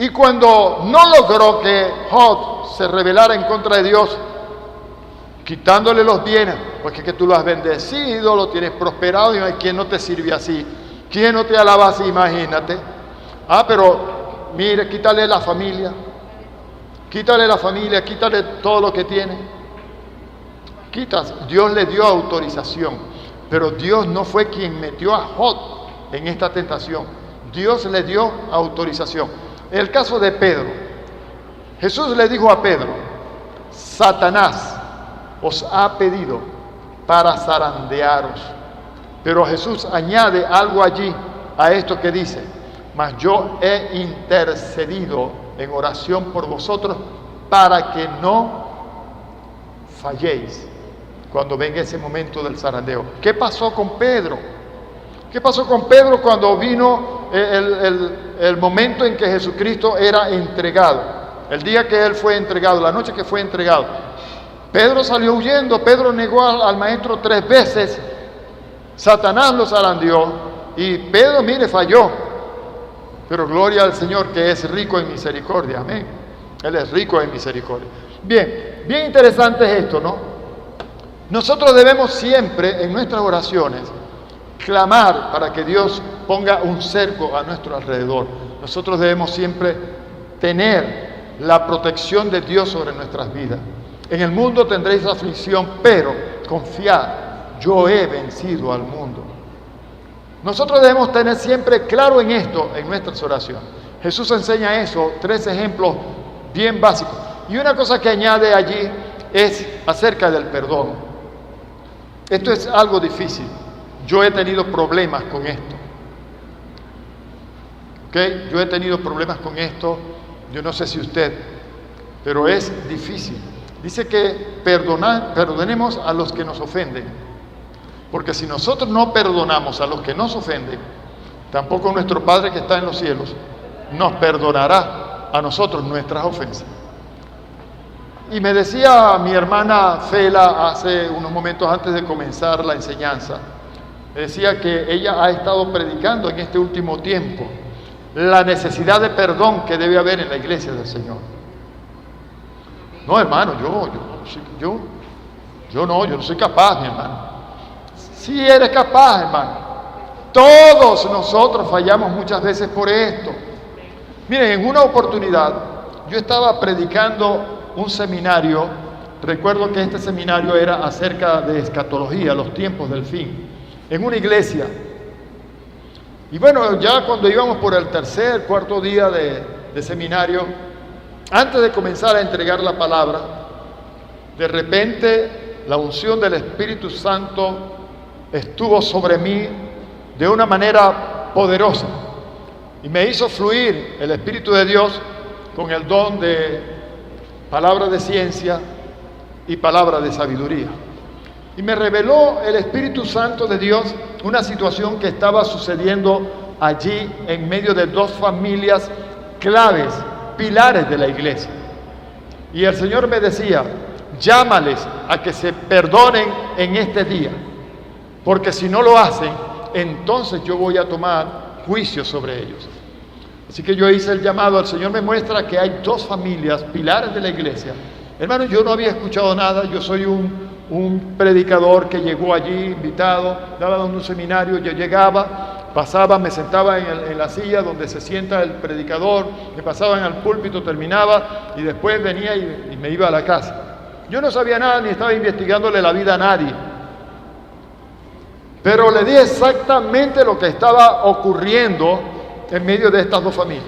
Y cuando no logró que Job se rebelara en contra de Dios, quitándole los bienes, porque que tú lo has bendecido, lo tienes prosperado, y no hay quien no te sirve así, quien no te alaba así, imagínate. Pero mire, quítale la familia, quítale todo lo que tiene. Dios le dio autorización, pero Dios no fue quien metió a Job en esta tentación. Dios le dio autorización. En el caso de Pedro, Jesús le dijo a Pedro: Satanás os ha pedido para zarandearos. Pero Jesús añade algo allí a esto que dice: mas yo he intercedido en oración por vosotros para que no falléis cuando venga ese momento del zarandeo. ¿Qué pasó con Pedro? ¿Qué pasó con Pedro cuando vino el momento en que Jesucristo era entregado? El día que él fue entregado, la noche que fue entregado. Pedro salió huyendo, Pedro negó al maestro 3 veces, Satanás lo zarandeó y Pedro, mire, falló. Pero gloria al Señor, que es rico en misericordia, amén. Él es rico en misericordia. Bien interesante es esto, ¿no? Nosotros debemos siempre en nuestras oraciones clamar para que Dios ponga un cerco a nuestro alrededor. Nosotros debemos siempre tener la protección de Dios sobre nuestras vidas. En el mundo tendréis aflicción, pero confiad, yo he vencido al mundo. Nosotros debemos tener siempre claro en esto, en nuestras oraciones. Jesús enseña eso, 3 ejemplos bien básicos. Y una cosa que añade allí es acerca del perdón. Esto es algo difícil. Yo he tenido problemas con esto. ¿Okay? Yo he tenido problemas con esto. Yo no sé si usted, pero es difícil. Dice que perdonemos a los que nos ofenden. Porque si nosotros no perdonamos a los que nos ofenden, tampoco nuestro Padre que está en los cielos nos perdonará a nosotros nuestras ofensas. Y me decía mi hermana Fela hace unos momentos antes de comenzar la enseñanza, me decía que ella ha estado predicando en este último tiempo la necesidad de perdón que debe haber en la iglesia del Señor. No, hermano, yo no soy capaz, mi hermano. Sí eres capaz, hermano. Todos nosotros fallamos muchas veces por esto. Miren, en una oportunidad yo estaba predicando un seminario. Recuerdo que este seminario era acerca de escatología, los tiempos del fin, en una iglesia. Y bueno, ya cuando íbamos por el tercer, cuarto día de seminario, antes de comenzar a entregar la palabra, de repente la unción del Espíritu Santo estuvo sobre mí de una manera poderosa y me hizo fluir el Espíritu de Dios con el don de palabra de ciencia y palabra de sabiduría. Y me reveló el Espíritu Santo de Dios una situación que estaba sucediendo allí en medio de 2 familias claves, pilares de la iglesia. Y el Señor me decía: llámales a que se perdonen en este día, porque si no lo hacen, entonces yo voy a tomar juicio sobre ellos. Así que yo hice el llamado. El Señor me muestra que hay 2 familias, pilares de la iglesia. Hermano, yo no había escuchado nada. Yo soy un predicador que llegó allí invitado, daba dando un seminario. Yo llegaba, pasaba, me sentaba en la silla donde se sienta el predicador, me pasaban al púlpito, terminaba y después venía y me iba a la casa. Yo no sabía nada ni estaba investigándole la vida a nadie. Pero le di exactamente lo que estaba ocurriendo en medio de estas 2 familias.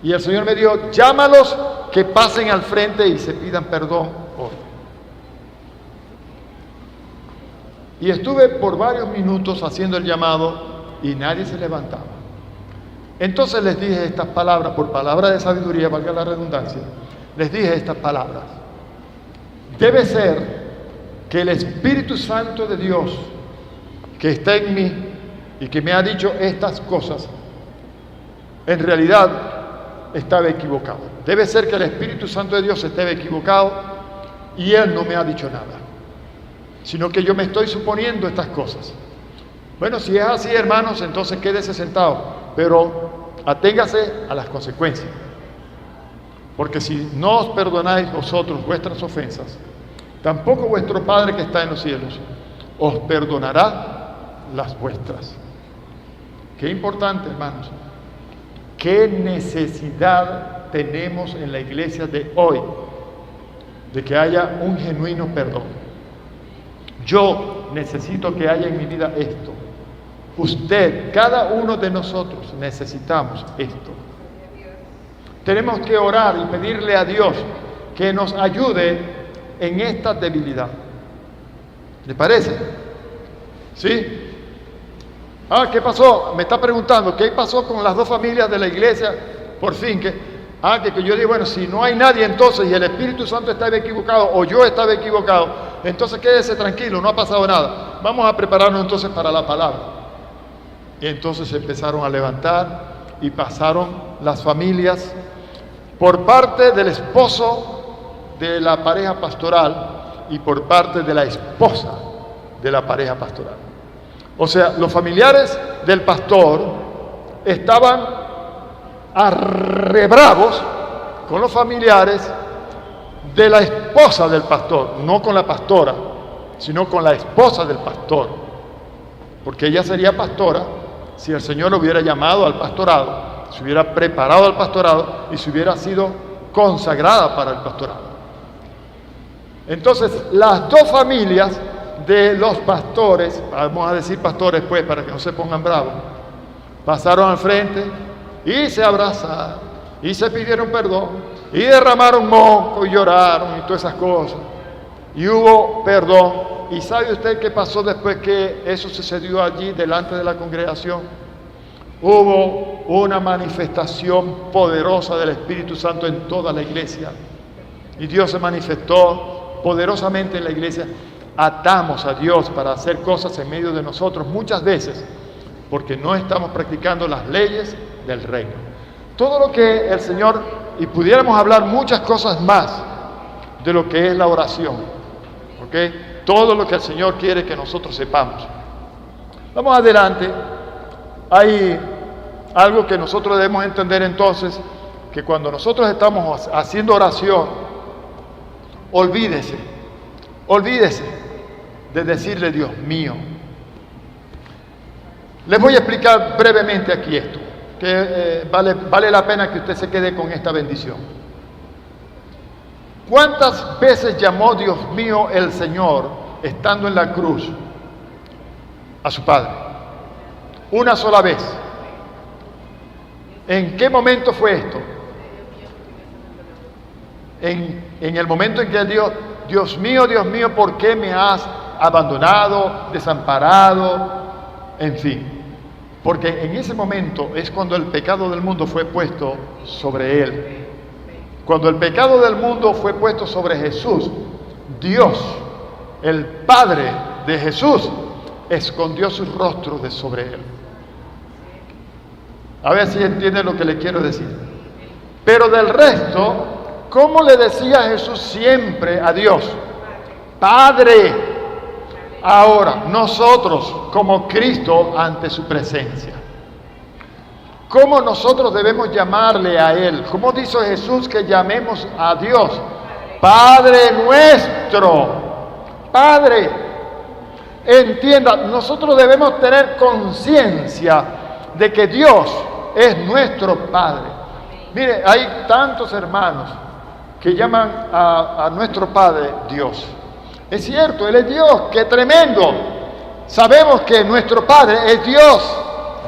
Y el Señor me dijo: llámalos que pasen al frente y se pidan perdón hoy. Y estuve por varios minutos haciendo el llamado y nadie se levantaba. Entonces les dije estas palabras, por palabra de sabiduría, valga la redundancia, les dije estas palabras: debe ser que el Espíritu Santo de Dios que está en mí y que me ha dicho estas cosas, en realidad estaba equivocado. Debe ser que el Espíritu Santo de Dios estaba equivocado y Él no me ha dicho nada, sino que yo me estoy suponiendo estas cosas. Bueno, si es así, hermanos, entonces quédese sentado, pero aténgase a las consecuencias. Porque si no os perdonáis vosotros vuestras ofensas, tampoco vuestro Padre que está en los cielos os perdonará las vuestras. Qué importante, hermanos. Qué necesidad tenemos en la iglesia de hoy de que haya un genuino perdón. Yo necesito que haya en mi vida esto. Usted, cada uno de nosotros necesitamos esto. Tenemos que orar y pedirle a Dios que nos ayude en esta debilidad. ¿Le parece? ¿Sí? ¿Qué pasó? Me está preguntando, ¿qué pasó con las dos familias de la iglesia? Por fin, que yo digo, bueno, si no hay nadie entonces y el Espíritu Santo estaba equivocado o yo estaba equivocado, entonces quédese tranquilo, no ha pasado nada. Vamos a prepararnos entonces para la palabra. Y entonces se empezaron a levantar y pasaron las familias por parte del esposo de la pareja pastoral y por parte de la esposa de la pareja pastoral. O sea, los familiares del pastor estaban arrebravos con los familiares de la esposa del pastor, no con la pastora, sino con la esposa del pastor, porque ella sería pastora si el Señor lo hubiera llamado al pastorado, se hubiera preparado al pastorado y se hubiera sido consagrada para el pastorado. Entonces, las dos familias de los pastores, vamos a decir pastores pues para que no se pongan bravos, pasaron al frente y se abrazaron y se pidieron perdón y derramaron moco y lloraron y todas esas cosas y hubo perdón. ¿Y sabe usted qué pasó después que eso sucedió allí delante de la congregación? Hubo una manifestación poderosa del Espíritu Santo en toda la iglesia y Dios se manifestó poderosamente en la iglesia. Atamos a Dios para hacer cosas en medio de nosotros muchas veces porque no estamos practicando las leyes del reino. Todo lo que el Señor, y pudiéramos hablar muchas cosas más de lo que es la oración, ¿ok? Todo lo que el Señor quiere que nosotros sepamos. Vamos adelante. Hay algo que nosotros debemos entender entonces, que cuando nosotros estamos haciendo oración, olvídese de decirle Dios mío. Les voy a explicar brevemente aquí esto, que vale la pena que usted se quede con esta bendición. ¿Cuántas veces llamó Dios mío el Señor estando en la cruz a su Padre? Una sola vez. ¿En qué momento fue esto? En el momento en que él dijo, Dios mío, ¿por qué me has abandonado, desamparado? En fin, porque en ese momento es cuando el pecado del mundo fue puesto sobre él. Cuando el pecado del mundo fue puesto sobre Jesús, Dios, el Padre de Jesús, escondió su rostro de sobre él. A ver si entienden lo que le quiero decir. Pero del resto, ¿cómo le decía Jesús siempre a Dios? Padre. Ahora, nosotros como Cristo ante su presencia, ¿cómo nosotros debemos llamarle a Él? ¿Cómo dice Jesús que llamemos a Dios? Padre nuestro. Padre. Entienda, nosotros debemos tener conciencia de que Dios es nuestro Padre. Mire, hay tantos hermanos que llaman a nuestro Padre Dios. Es cierto, Él es Dios, qué tremendo. Sabemos que nuestro Padre es Dios,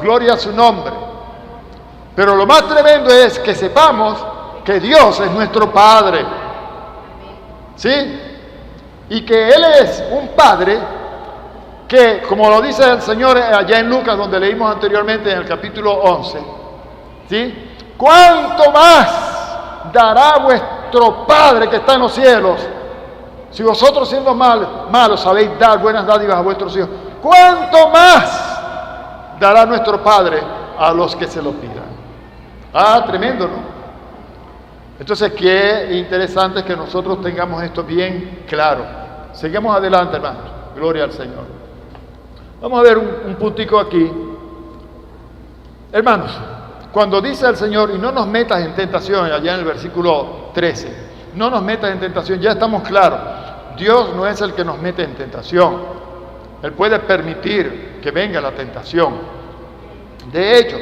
gloria a su nombre. Pero lo más tremendo es que sepamos que Dios es nuestro Padre. ¿Sí? Y que Él es un Padre que, como lo dice el Señor allá en Lucas, donde leímos anteriormente en el capítulo 11, ¿sí? ¿Cuánto más dará vuestro Padre que está en los cielos? Si vosotros siendo malos sabéis dar buenas dádivas a vuestros hijos, ¿cuánto más dará nuestro Padre a los que se lo pidan? Tremendo, ¿no? Entonces, qué interesante que nosotros tengamos esto bien claro. Seguimos adelante, hermanos. Gloria al Señor. Vamos a ver un puntico aquí. Hermanos, cuando dice el Señor, y no nos metas en tentación, allá en el versículo 13, no nos metas en tentación, ya estamos claros, Dios no es el que nos mete en tentación. Él puede permitir que venga la tentación. De hecho,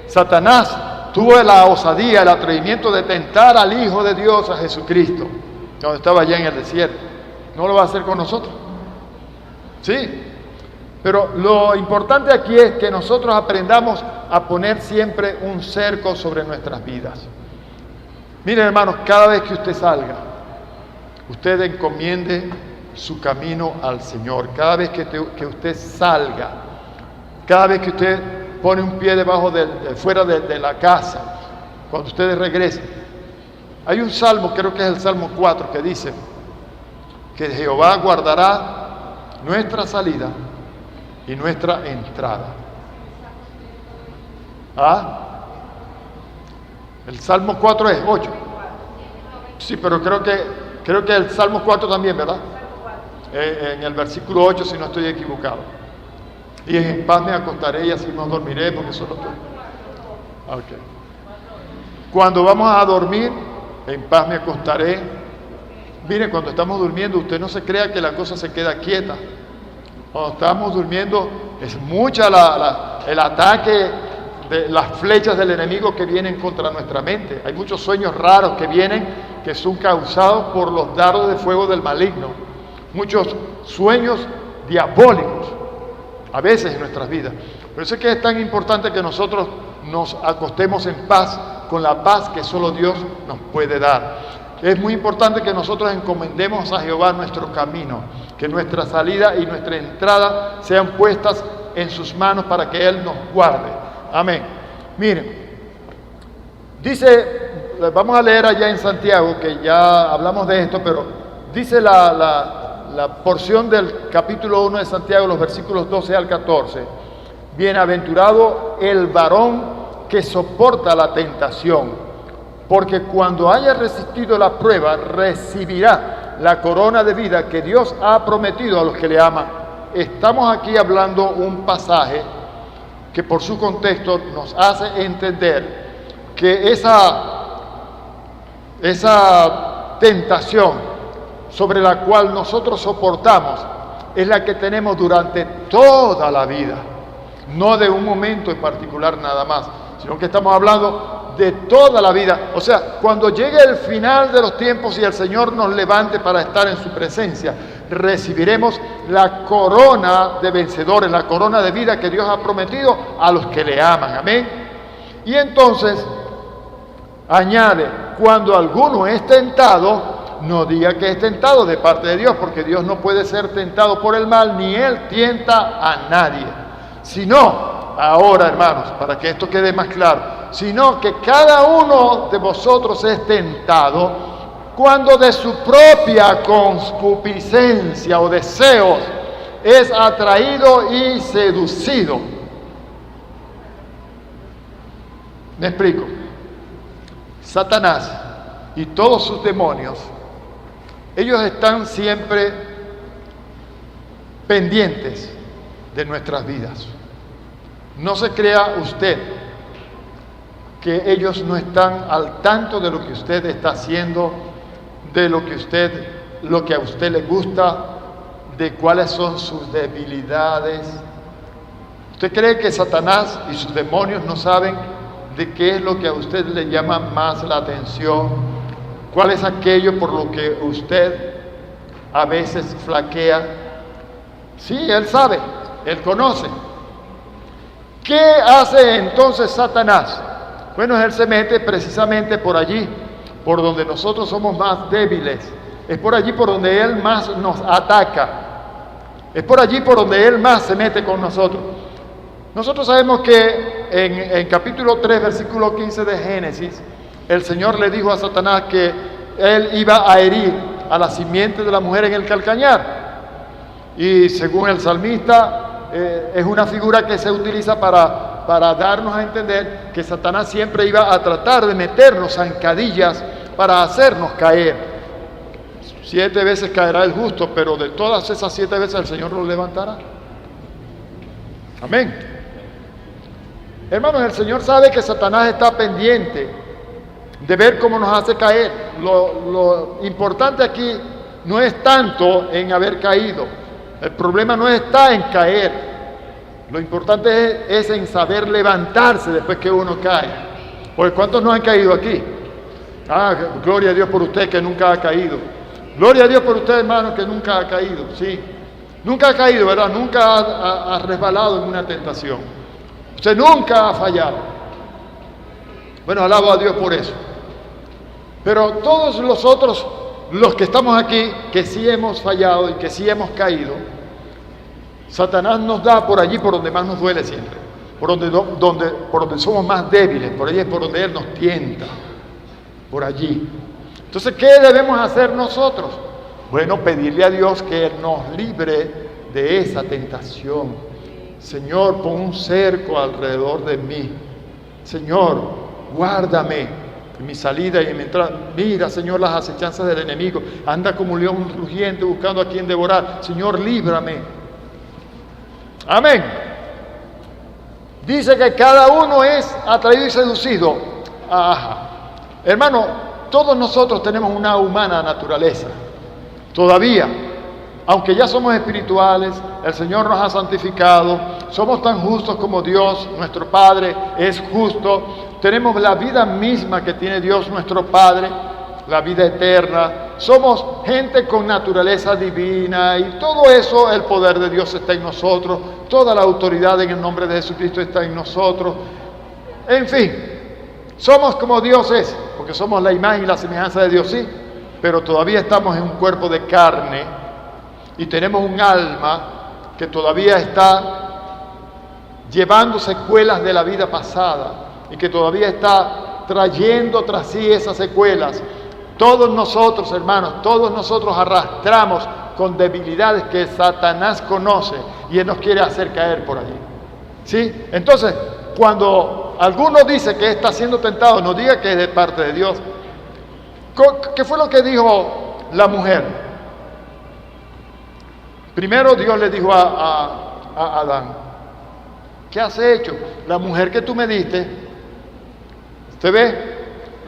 Satanás tuvo la osadía, el atrevimiento de tentar al Hijo de Dios, a Jesucristo, cuando estaba allá en el desierto. No lo va a hacer con nosotros. Sí, pero lo importante aquí es que nosotros aprendamos a poner siempre un cerco sobre nuestras vidas. Miren, hermanos, cada vez que usted salga, usted encomiende su camino al Señor. Cada vez que usted salga, cada vez que usted pone un pie debajo fuera de la casa, cuando ustedes regresen. Hay un salmo, creo que es el Salmo 4, que dice que Jehová guardará nuestra salida y nuestra entrada. El Salmo 4 es 8. Sí, pero creo que el Salmo 4 también, ¿verdad? En el versículo 8, si no estoy equivocado. Y en paz me acostaré y así no dormiré, porque solo estoy. Okay. Cuando vamos a dormir, en paz me acostaré. Miren, cuando estamos durmiendo, usted no se crea que la cosa se queda quieta. Cuando estamos durmiendo, es mucha el ataque de las flechas del enemigo que vienen contra nuestra mente. Hay muchos sueños raros que vienen, que son causados por los dardos de fuego del maligno. Muchos sueños diabólicos, a veces en nuestras vidas. Por eso es que es tan importante que nosotros nos acostemos en paz, con la paz que solo Dios nos puede dar. Es muy importante que nosotros encomendemos a Jehová nuestro camino, que nuestra salida y nuestra entrada sean puestas en sus manos para que Él nos guarde. Amén. Miren, dice, vamos a leer allá en Santiago, que ya hablamos de esto, pero dice la porción del capítulo 1 de Santiago, los versículos 12 al 14. Bienaventurado el varón que soporta la tentación, porque cuando haya resistido la prueba, recibirá la corona de vida que Dios ha prometido a los que le aman. Estamos aquí hablando un pasaje que por su contexto nos hace entender que esa tentación sobre la cual nosotros soportamos es la que tenemos durante toda la vida, no de un momento en particular nada más, sino que estamos hablando de toda la vida. O sea, cuando llegue el final de los tiempos y el Señor nos levante para estar en su presencia, recibiremos la corona de vencedores, la corona de vida que Dios ha prometido a los que le aman. Amén. Y entonces añade, cuando alguno es tentado, no diga que es tentado de parte de Dios, porque Dios no puede ser tentado por el mal, ni Él tienta a nadie. Sino, ahora hermanos, para que esto quede más claro, sino que cada uno de vosotros es tentado cuando de su propia concupiscencia o deseos es atraído y seducido. Me explico. Satanás y todos sus demonios, ellos están siempre pendientes de nuestras vidas. No se crea usted que ellos no están al tanto de lo que usted está haciendo, de lo que a usted le gusta, de cuáles son sus debilidades. ¿Usted cree que Satanás y sus demonios no saben de qué es lo que a usted le llama más la atención? ¿Cuál es aquello por lo que usted a veces flaquea? Sí, Él sabe, Él conoce. ¿Qué hace entonces Satanás? Bueno, Él se mete precisamente por allí, por donde nosotros somos más débiles. Es por allí por donde Él más nos ataca. Es por allí por donde Él más se mete con nosotros. Nosotros sabemos que en capítulo 3, versículo 15 de Génesis, el Señor le dijo a Satanás que Él iba a herir a la simiente de la mujer en el calcañar. Y según el salmista, es una figura que se utiliza para darnos a entender que Satanás siempre iba a tratar de meternos zancadillas para hacernos caer. 7 veces caerá el justo, pero de todas esas 7 veces el Señor lo levantará. Amén. Hermanos, el Señor sabe que Satanás está pendiente de ver cómo nos hace caer. Lo importante aquí no es tanto en haber caído. El problema no está en caer. Lo importante es en saber levantarse después que uno cae. Porque ¿cuántos no han caído aquí? Gloria a Dios por usted que nunca ha caído. Gloria a Dios por usted, hermano, que nunca ha caído. Sí. Nunca ha caído, ¿verdad? Nunca ha resbalado en una tentación. Usted nunca ha fallado. Bueno, alabo a Dios por eso. Pero todos los otros, los que estamos aquí, que sí hemos fallado y que sí hemos caído, Satanás nos da por allí por donde más nos duele siempre, por donde somos más débiles, por allí es por donde Él nos tienta, por allí. Entonces, ¿qué debemos hacer nosotros? Bueno, pedirle a Dios que Él nos libre de esa tentación. Señor, pon un cerco alrededor de mí. Señor, guárdame en mi salida y en mi entrada. Mira, Señor, las acechanzas del enemigo. Anda como un león rugiente buscando a quien devorar. Señor, líbrame. Amén. Dice que cada uno es atraído y seducido. Hermano, todos nosotros tenemos una humana naturaleza. Todavía, aunque ya somos espirituales, el Señor nos ha santificado, somos tan justos como Dios, nuestro Padre, es justo. Tenemos la vida misma que tiene Dios, nuestro Padre, la vida eterna. Somos gente con naturaleza divina y todo eso, el poder de Dios está en nosotros. Toda la autoridad en el nombre de Jesucristo está en nosotros. En fin, somos como Dios es, porque somos la imagen y la semejanza de Dios, sí, pero todavía estamos en un cuerpo de carne y tenemos un alma que todavía está llevando secuelas de la vida pasada y que todavía está trayendo tras sí esas secuelas. Todos nosotros, hermanos, todos nosotros arrastramos con debilidades que Satanás conoce y Él nos quiere hacer caer por allí. ¿Sí? Entonces, cuando alguno dice que está siendo tentado, no diga que es de parte de Dios. ¿Qué fue lo que dijo la mujer? Primero Dios le dijo a Adán, ¿qué has hecho? La mujer que tú me diste, ¿usted ve?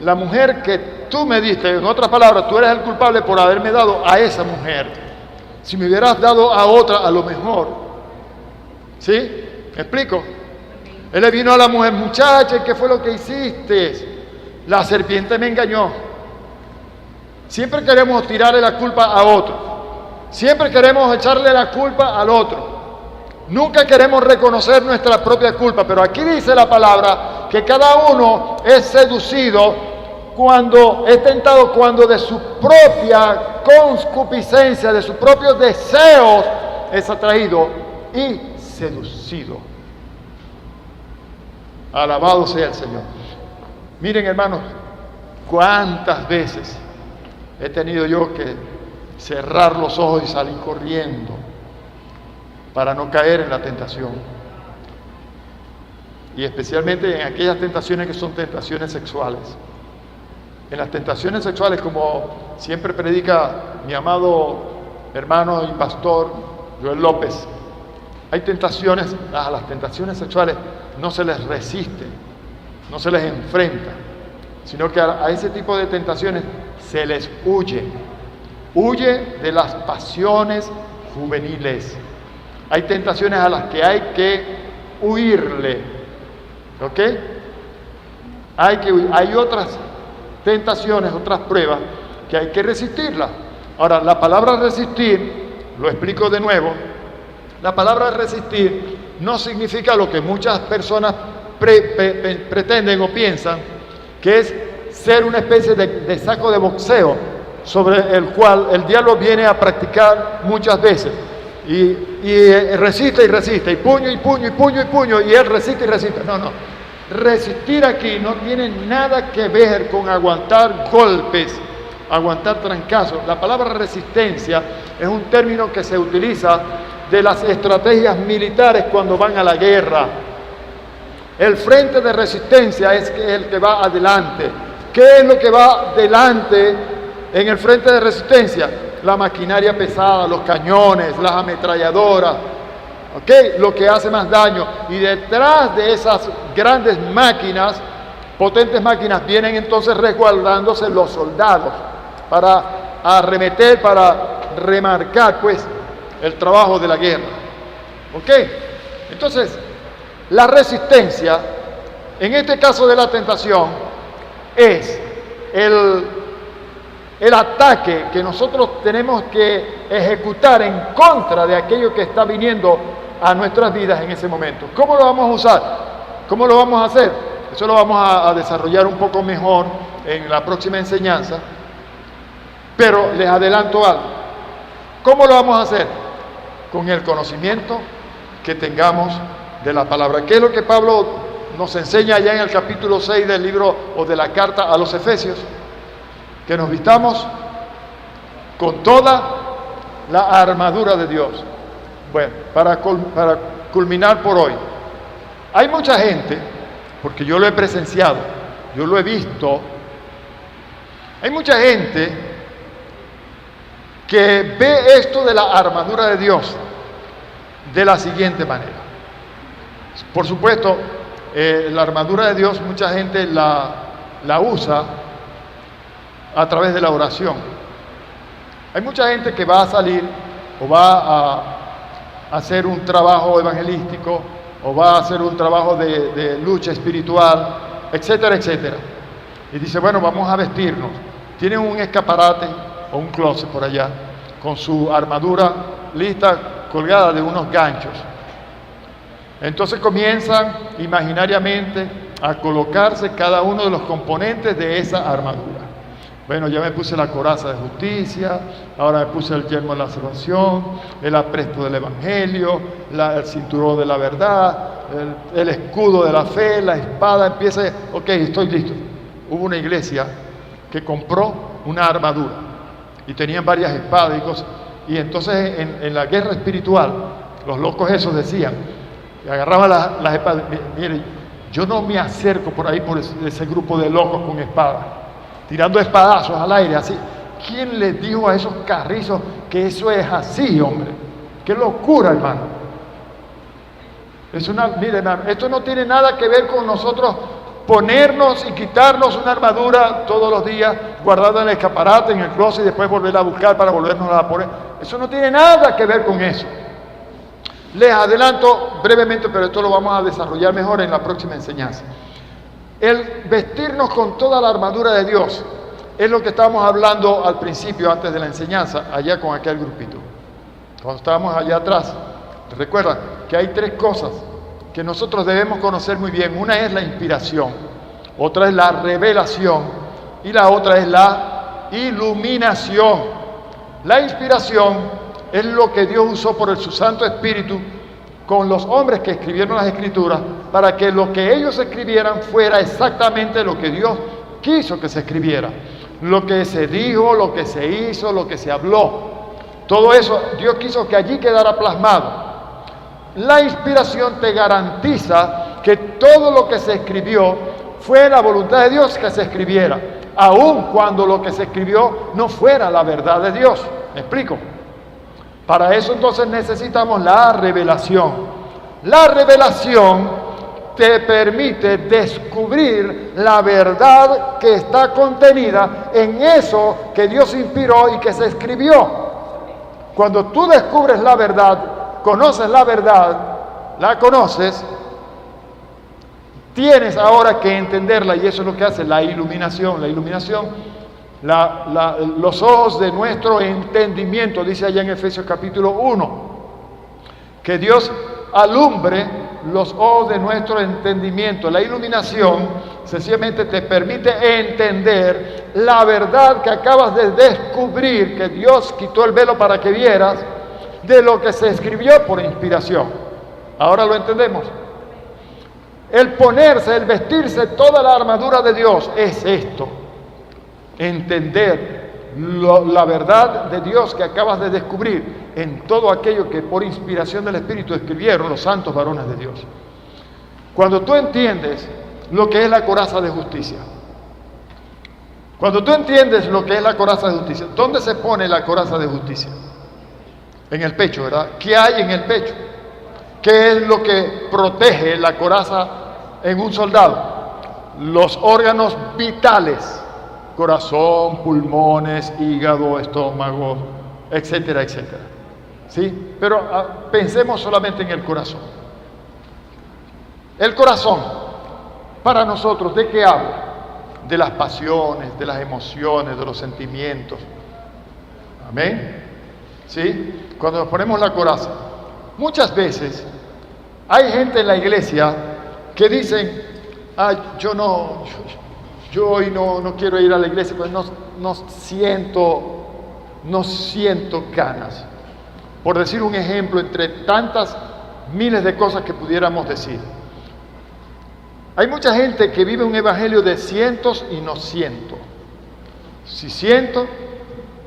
La mujer que tú me diste, en otras palabras, tú eres el culpable por haberme dado a esa mujer. Si me hubieras dado a otra, a lo mejor. ¿Sí? ¿Me explico? Él le vino a la mujer, muchacha, ¿qué fue lo que hiciste? La serpiente me engañó. Siempre queremos tirarle la culpa a otro. Siempre queremos echarle la culpa al otro. Nunca queremos reconocer nuestra propia culpa, pero aquí dice la palabra que cada uno es seducido cuando es tentado, cuando de su propia concupiscencia, de sus propios deseos es atraído y seducido. Alabado sea el Señor. Miren, hermanos, cuántas veces he tenido yo que cerrar los ojos y salir corriendo para no caer en la tentación. Y especialmente en aquellas tentaciones que son tentaciones sexuales. En las tentaciones sexuales, como siempre predica mi amado hermano y pastor Joel López, hay tentaciones, a las tentaciones sexuales no se les resiste, no se les enfrenta, sino que a ese tipo de tentaciones se les huye. Huye de las pasiones juveniles. Hay tentaciones a las que hay que huirle, ¿ok? Hay otras tentaciones, otras pruebas que hay que resistirlas. Ahora, la palabra resistir, lo explico de nuevo, la palabra resistir no significa lo que muchas personas pretenden o piensan, que es ser una especie de saco de boxeo sobre el cual el diablo viene a practicar muchas veces. Y resiste y resiste, y puño y puño y puño y puño, y él resiste y resiste. No. Resistir aquí no tiene nada que ver con aguantar golpes, aguantar trancazos. La palabra resistencia es un término que se utiliza de las estrategias militares cuando van a la guerra. El frente de resistencia es el que va adelante. ¿Qué es lo que va adelante en el frente de resistencia? La maquinaria pesada, los cañones, las ametralladoras, ¿ok? Lo que hace más daño. Y detrás de esas grandes máquinas, potentes máquinas, vienen entonces resguardándose los soldados para arremeter, para remarcar pues el trabajo de la guerra. ¿Ok? Entonces, la resistencia, en este caso de la tentación, es el ataque que nosotros tenemos que ejecutar en contra de aquello que está viniendo a nuestras vidas en ese momento. ¿Cómo lo vamos a usar? ¿Cómo lo vamos a hacer? Eso lo vamos a desarrollar un poco mejor en la próxima enseñanza, pero les adelanto algo. ¿Cómo lo vamos a hacer? Con el conocimiento que tengamos de la palabra. ¿Qué es lo que Pablo nos enseña allá en el capítulo 6 del libro o de la carta a los Efesios? Que nos vistamos con toda la armadura de Dios. Bueno, para culminar por hoy, hay mucha gente, porque yo lo he presenciado, yo lo he visto, hay mucha gente que ve esto de la armadura de Dios de la siguiente manera. Por supuesto, la armadura de Dios mucha gente la usa a través de la oración. Hay mucha gente que va a salir o va a hacer un trabajo evangelístico o va a hacer un trabajo de lucha espiritual, etcétera, etcétera. Y dice, bueno, vamos a vestirnos. Tienen un escaparate o un closet por allá con su armadura lista colgada de unos ganchos. Entonces comienzan imaginariamente a colocarse cada uno de los componentes de esa armadura. Bueno, ya me puse la coraza de justicia, ahora me puse el yelmo de la salvación, el apresto del evangelio, el cinturón de la verdad, el escudo de la fe, la espada. Empieza, ok, estoy listo. Hubo una iglesia que compró una armadura y tenían varias espadas y cosas. Y entonces en la guerra espiritual, los locos esos decían, agarraban las espadas. Mire, yo no me acerco por ahí por ese grupo de locos con espadas, tirando espadazos al aire así. ¿Quién les dijo a esos carrizos que eso es así, hombre? ¡Qué locura, hermano! Mire, hermano, esto no tiene nada que ver con nosotros ponernos y quitarnos una armadura todos los días, guardarla en el escaparate, en el closet y después volverla a buscar para volvernos a poner. Eso no tiene nada que ver con eso. Les adelanto brevemente, pero esto lo vamos a desarrollar mejor en la próxima enseñanza. El vestirnos con toda la armadura de Dios es lo que estábamos hablando al principio, antes de la enseñanza, allá con aquel grupito. Cuando estábamos allá atrás, recuerdan que hay tres cosas que nosotros debemos conocer muy bien. Una es la inspiración, otra es la revelación y la otra es la iluminación. La inspiración es lo que Dios usó por su Santo Espíritu con los hombres que escribieron las Escrituras para que lo que ellos escribieran fuera exactamente lo que Dios quiso que se escribiera. Lo que se dijo, lo que se hizo, lo que se habló. Todo eso Dios quiso que allí quedara plasmado. La inspiración te garantiza que todo lo que se escribió fue la voluntad de Dios que se escribiera, aun cuando lo que se escribió no fuera la verdad de Dios. ¿Me explico? Para eso entonces necesitamos la revelación. La revelación te permite descubrir la verdad que está contenida en eso que Dios inspiró y que se escribió. Cuando tú descubres la verdad, conoces la verdad, la conoces, tienes ahora que entenderla, y eso es lo que hace la iluminación. La iluminación, los ojos de nuestro entendimiento, dice allá en Efesios capítulo 1, que Dios alumbre los ojos de nuestro entendimiento. La iluminación sencillamente te permite entender la verdad que acabas de descubrir, que Dios quitó el velo para que vieras, de lo que se escribió por inspiración. Ahora lo entendemos. El ponerse, el vestirse toda la armadura de Dios es esto: entender la verdad de Dios que acabas de descubrir en todo aquello que por inspiración del Espíritu escribieron los santos varones de Dios. Cuando tú entiendes lo que es la coraza de justicia, cuando tú entiendes lo que es la coraza de justicia, ¿dónde se pone la coraza de justicia? En el pecho, ¿verdad? ¿Qué hay en el pecho? ¿Qué es lo que protege la coraza en un soldado? Los órganos vitales: corazón, pulmones, hígado, estómago, etcétera, etcétera. ¿Sí? Pero pensemos solamente en el corazón. El corazón, para nosotros, ¿de qué habla? De las pasiones, de las emociones, de los sentimientos. Amén. ¿Sí? Cuando nos ponemos la coraza, muchas veces hay gente en la iglesia que dicen: yo hoy no quiero ir a la iglesia, pues no siento ganas. Por decir un ejemplo, entre tantas miles de cosas que pudiéramos decir. Hay mucha gente que vive un evangelio de cientos y no siento. Si siento,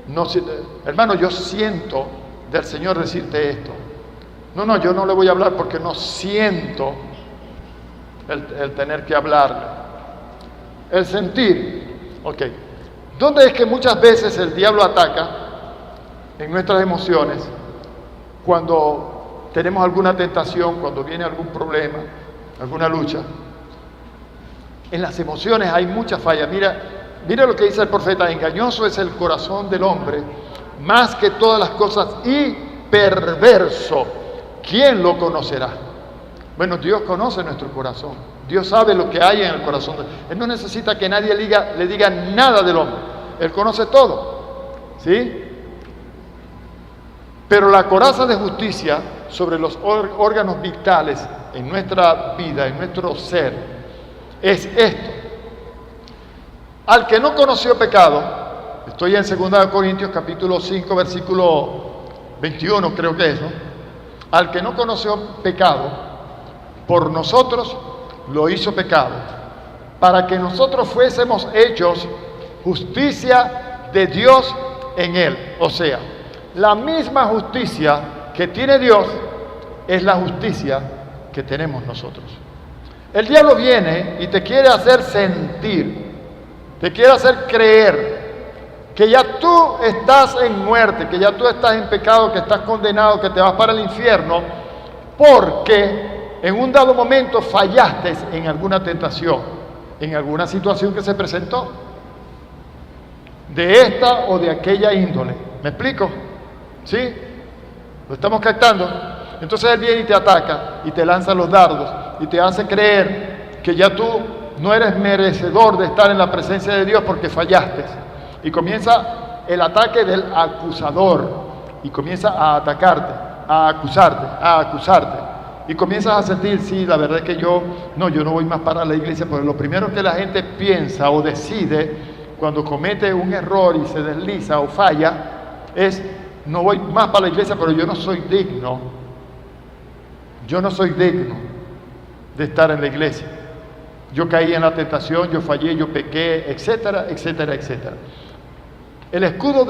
no siento. Hermano, yo siento del Señor decirte esto. No, yo no le voy a hablar porque no siento el tener que hablarle. El sentir. Ok. ¿Dónde es que muchas veces el diablo ataca? En nuestras emociones. Cuando tenemos alguna tentación, cuando viene algún problema, alguna lucha. En las emociones hay mucha falla. Mira lo que dice el profeta: engañoso es el corazón del hombre, más que todas las cosas, y perverso. ¿Quién lo conocerá? Bueno, Dios conoce nuestro corazón. Dios sabe lo que hay en el corazón. Él no necesita que nadie le diga nada del hombre. Él conoce todo. ¿Sí? Pero la coraza de justicia sobre los órganos vitales en nuestra vida, en nuestro ser, es esto: al que no conoció pecado, estoy en 2 Corintios capítulo 5 versículo 21, creo que es, ¿no? Al que no conoció pecado, por nosotros lo hizo pecado, para que nosotros fuésemos hechos justicia de Dios en él. O sea, la misma justicia que tiene Dios es la justicia que tenemos nosotros. El diablo viene y te quiere hacer sentir, te quiere hacer creer que ya tú estás en muerte, que ya tú estás en pecado, que estás condenado, que te vas para el infierno, porque en un dado momento fallaste en alguna tentación, en alguna situación que se presentó, de esta o de aquella índole. ¿Me explico? ¿Sí? ¿Lo estamos captando? Entonces él viene y te ataca y te lanza los dardos y te hace creer que ya tú no eres merecedor de estar en la presencia de Dios porque fallaste. Y comienza el ataque del acusador y comienza a atacarte, a acusarte. Y comienzas a sentir: sí, la verdad es que yo no voy más para la iglesia, porque lo primero que la gente piensa o decide cuando comete un error y se desliza o falla es: no voy más para la iglesia, pero yo no soy digno. Yo no soy digno de estar en la iglesia. Yo caí en la tentación, yo fallé, yo pequé, etcétera, etcétera, etcétera. El escudo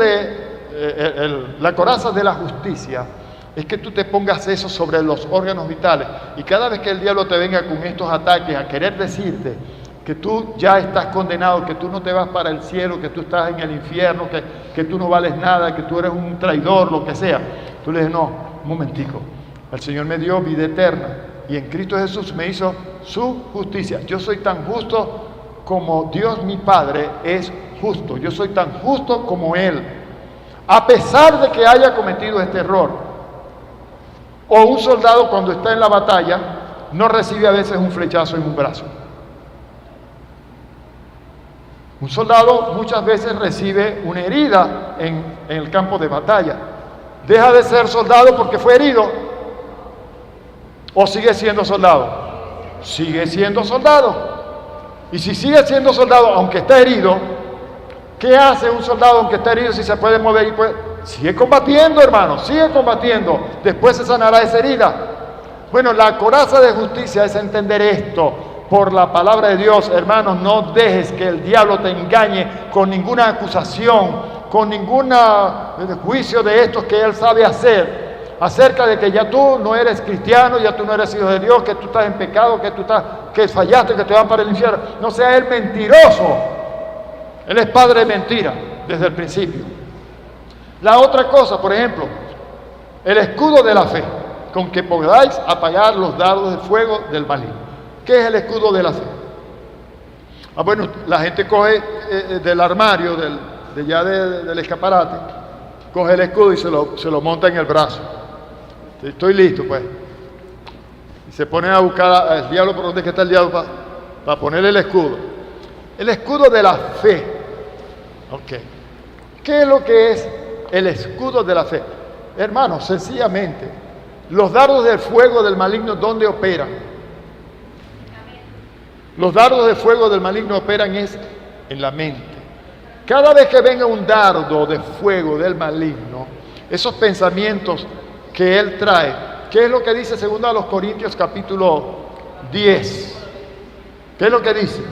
la coraza de la justicia es que tú te pongas eso sobre los órganos vitales, y cada vez que el diablo te venga con estos ataques a querer decirte que tú ya estás condenado, que tú no te vas para el cielo, que tú estás en el infierno, que tú no vales nada, que tú eres un traidor, lo que sea, tú le dices: no, un momentico, el Señor me dio vida eterna y en Cristo Jesús me hizo su justicia. Yo soy tan justo como Dios mi Padre es justo. Yo soy tan justo como Él, a pesar de que haya cometido este error. O un soldado, cuando está en la batalla, no recibe a veces un flechazo en un brazo. Un soldado muchas veces recibe una herida en el campo de batalla. ¿Deja de ser soldado porque fue herido? ¿O sigue siendo soldado? Sigue siendo soldado. Y si sigue siendo soldado, aunque está herido, ¿qué hace un soldado aunque está herido si se puede mover? Sigue combatiendo, hermano, sigue combatiendo. Después se sanará esa herida. Bueno, la coraza de justicia es entender esto por la palabra de Dios. Hermanos, no dejes que el diablo te engañe con ninguna acusación, con ningún juicio de estos que él sabe hacer, acerca de que ya tú no eres cristiano, ya tú no eres hijo de Dios, que tú estás en pecado, que fallaste, que te van para el infierno. No sea él mentiroso. Él es padre de mentira desde el principio. La otra cosa, por ejemplo, el escudo de la fe. con que podáis apagar los dardos de fuego del maligno. ¿Qué es el escudo de la fe? Bueno, la gente coge del armario, del escaparate, coge el escudo y se lo monta en el brazo. Estoy listo, pues. Y se pone a buscar al diablo, por dónde está el diablo para ponerle el escudo. El escudo de la fe. Ok. ¿Qué es lo que es el escudo de la fe? Hermanos, sencillamente, los dardos del fuego del maligno, ¿dónde operan? Los dardos de fuego del maligno operan en la mente. Cada vez que venga un dardo de fuego del maligno, esos pensamientos que él trae, ¿qué es lo que dice 2 Corintios capítulo 10? ¿Qué es lo que dice?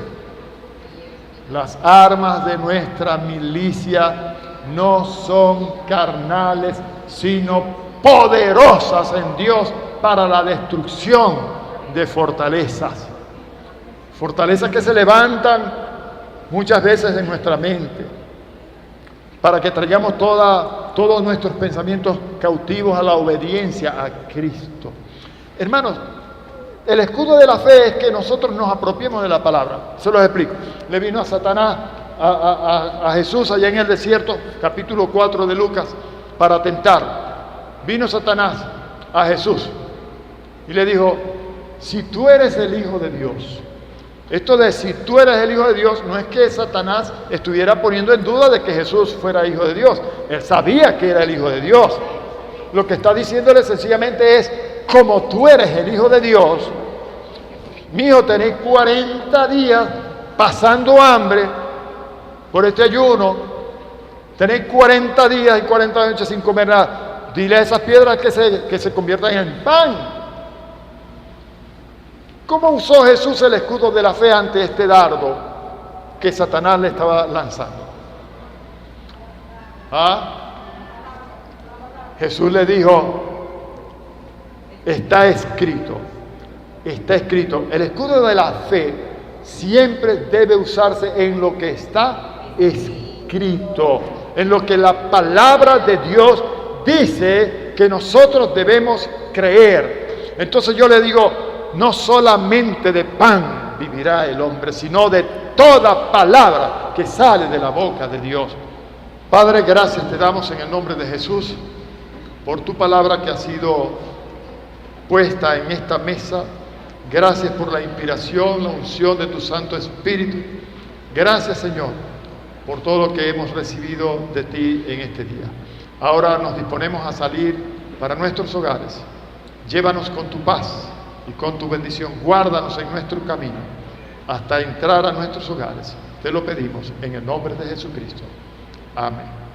Las armas de nuestra milicia no son carnales, sino poderosas en Dios para la destrucción de fortalezas. Fortalezas que se levantan muchas veces en nuestra mente, para que traigamos todos nuestros pensamientos cautivos a la obediencia a Cristo. Hermanos, el escudo de la fe es que nosotros nos apropiemos de la palabra. Se los explico. Le vino a Satanás, a Jesús allá en el desierto, capítulo 4 de Lucas, para tentarlo. Vino Satanás a Jesús y le dijo: si tú eres el Hijo de Dios. Esto de si tú eres el Hijo de Dios no es que Satanás estuviera poniendo en duda de que Jesús fuera Hijo de Dios. Él sabía que era el Hijo de Dios. Lo que está diciéndole sencillamente es: como tú eres el Hijo de Dios, mijo, tenéis 40 días pasando hambre por este ayuno, tenéis 40 días y 40 noches sin comer nada. Dile a esas piedras que se conviertan en pan. ¿Cómo usó Jesús el escudo de la fe ante este dardo que Satanás le estaba lanzando? Jesús le dijo: está escrito, está escrito. El escudo de la fe siempre debe usarse en lo que está escrito, en lo que la palabra de Dios dice que nosotros debemos creer. Entonces yo le digo: no solamente de pan vivirá el hombre, sino de toda palabra que sale de la boca de Dios. Padre, gracias te damos en el nombre de Jesús por tu palabra que ha sido puesta en esta mesa. Gracias por la inspiración, la unción de tu Santo Espíritu. Gracias, Señor, por todo lo que hemos recibido de ti en este día. Ahora nos disponemos a salir para nuestros hogares. Llévanos con tu paz y con tu bendición. Guárdanos en nuestro camino hasta entrar a nuestros hogares. Te lo pedimos en el nombre de Jesucristo. Amén.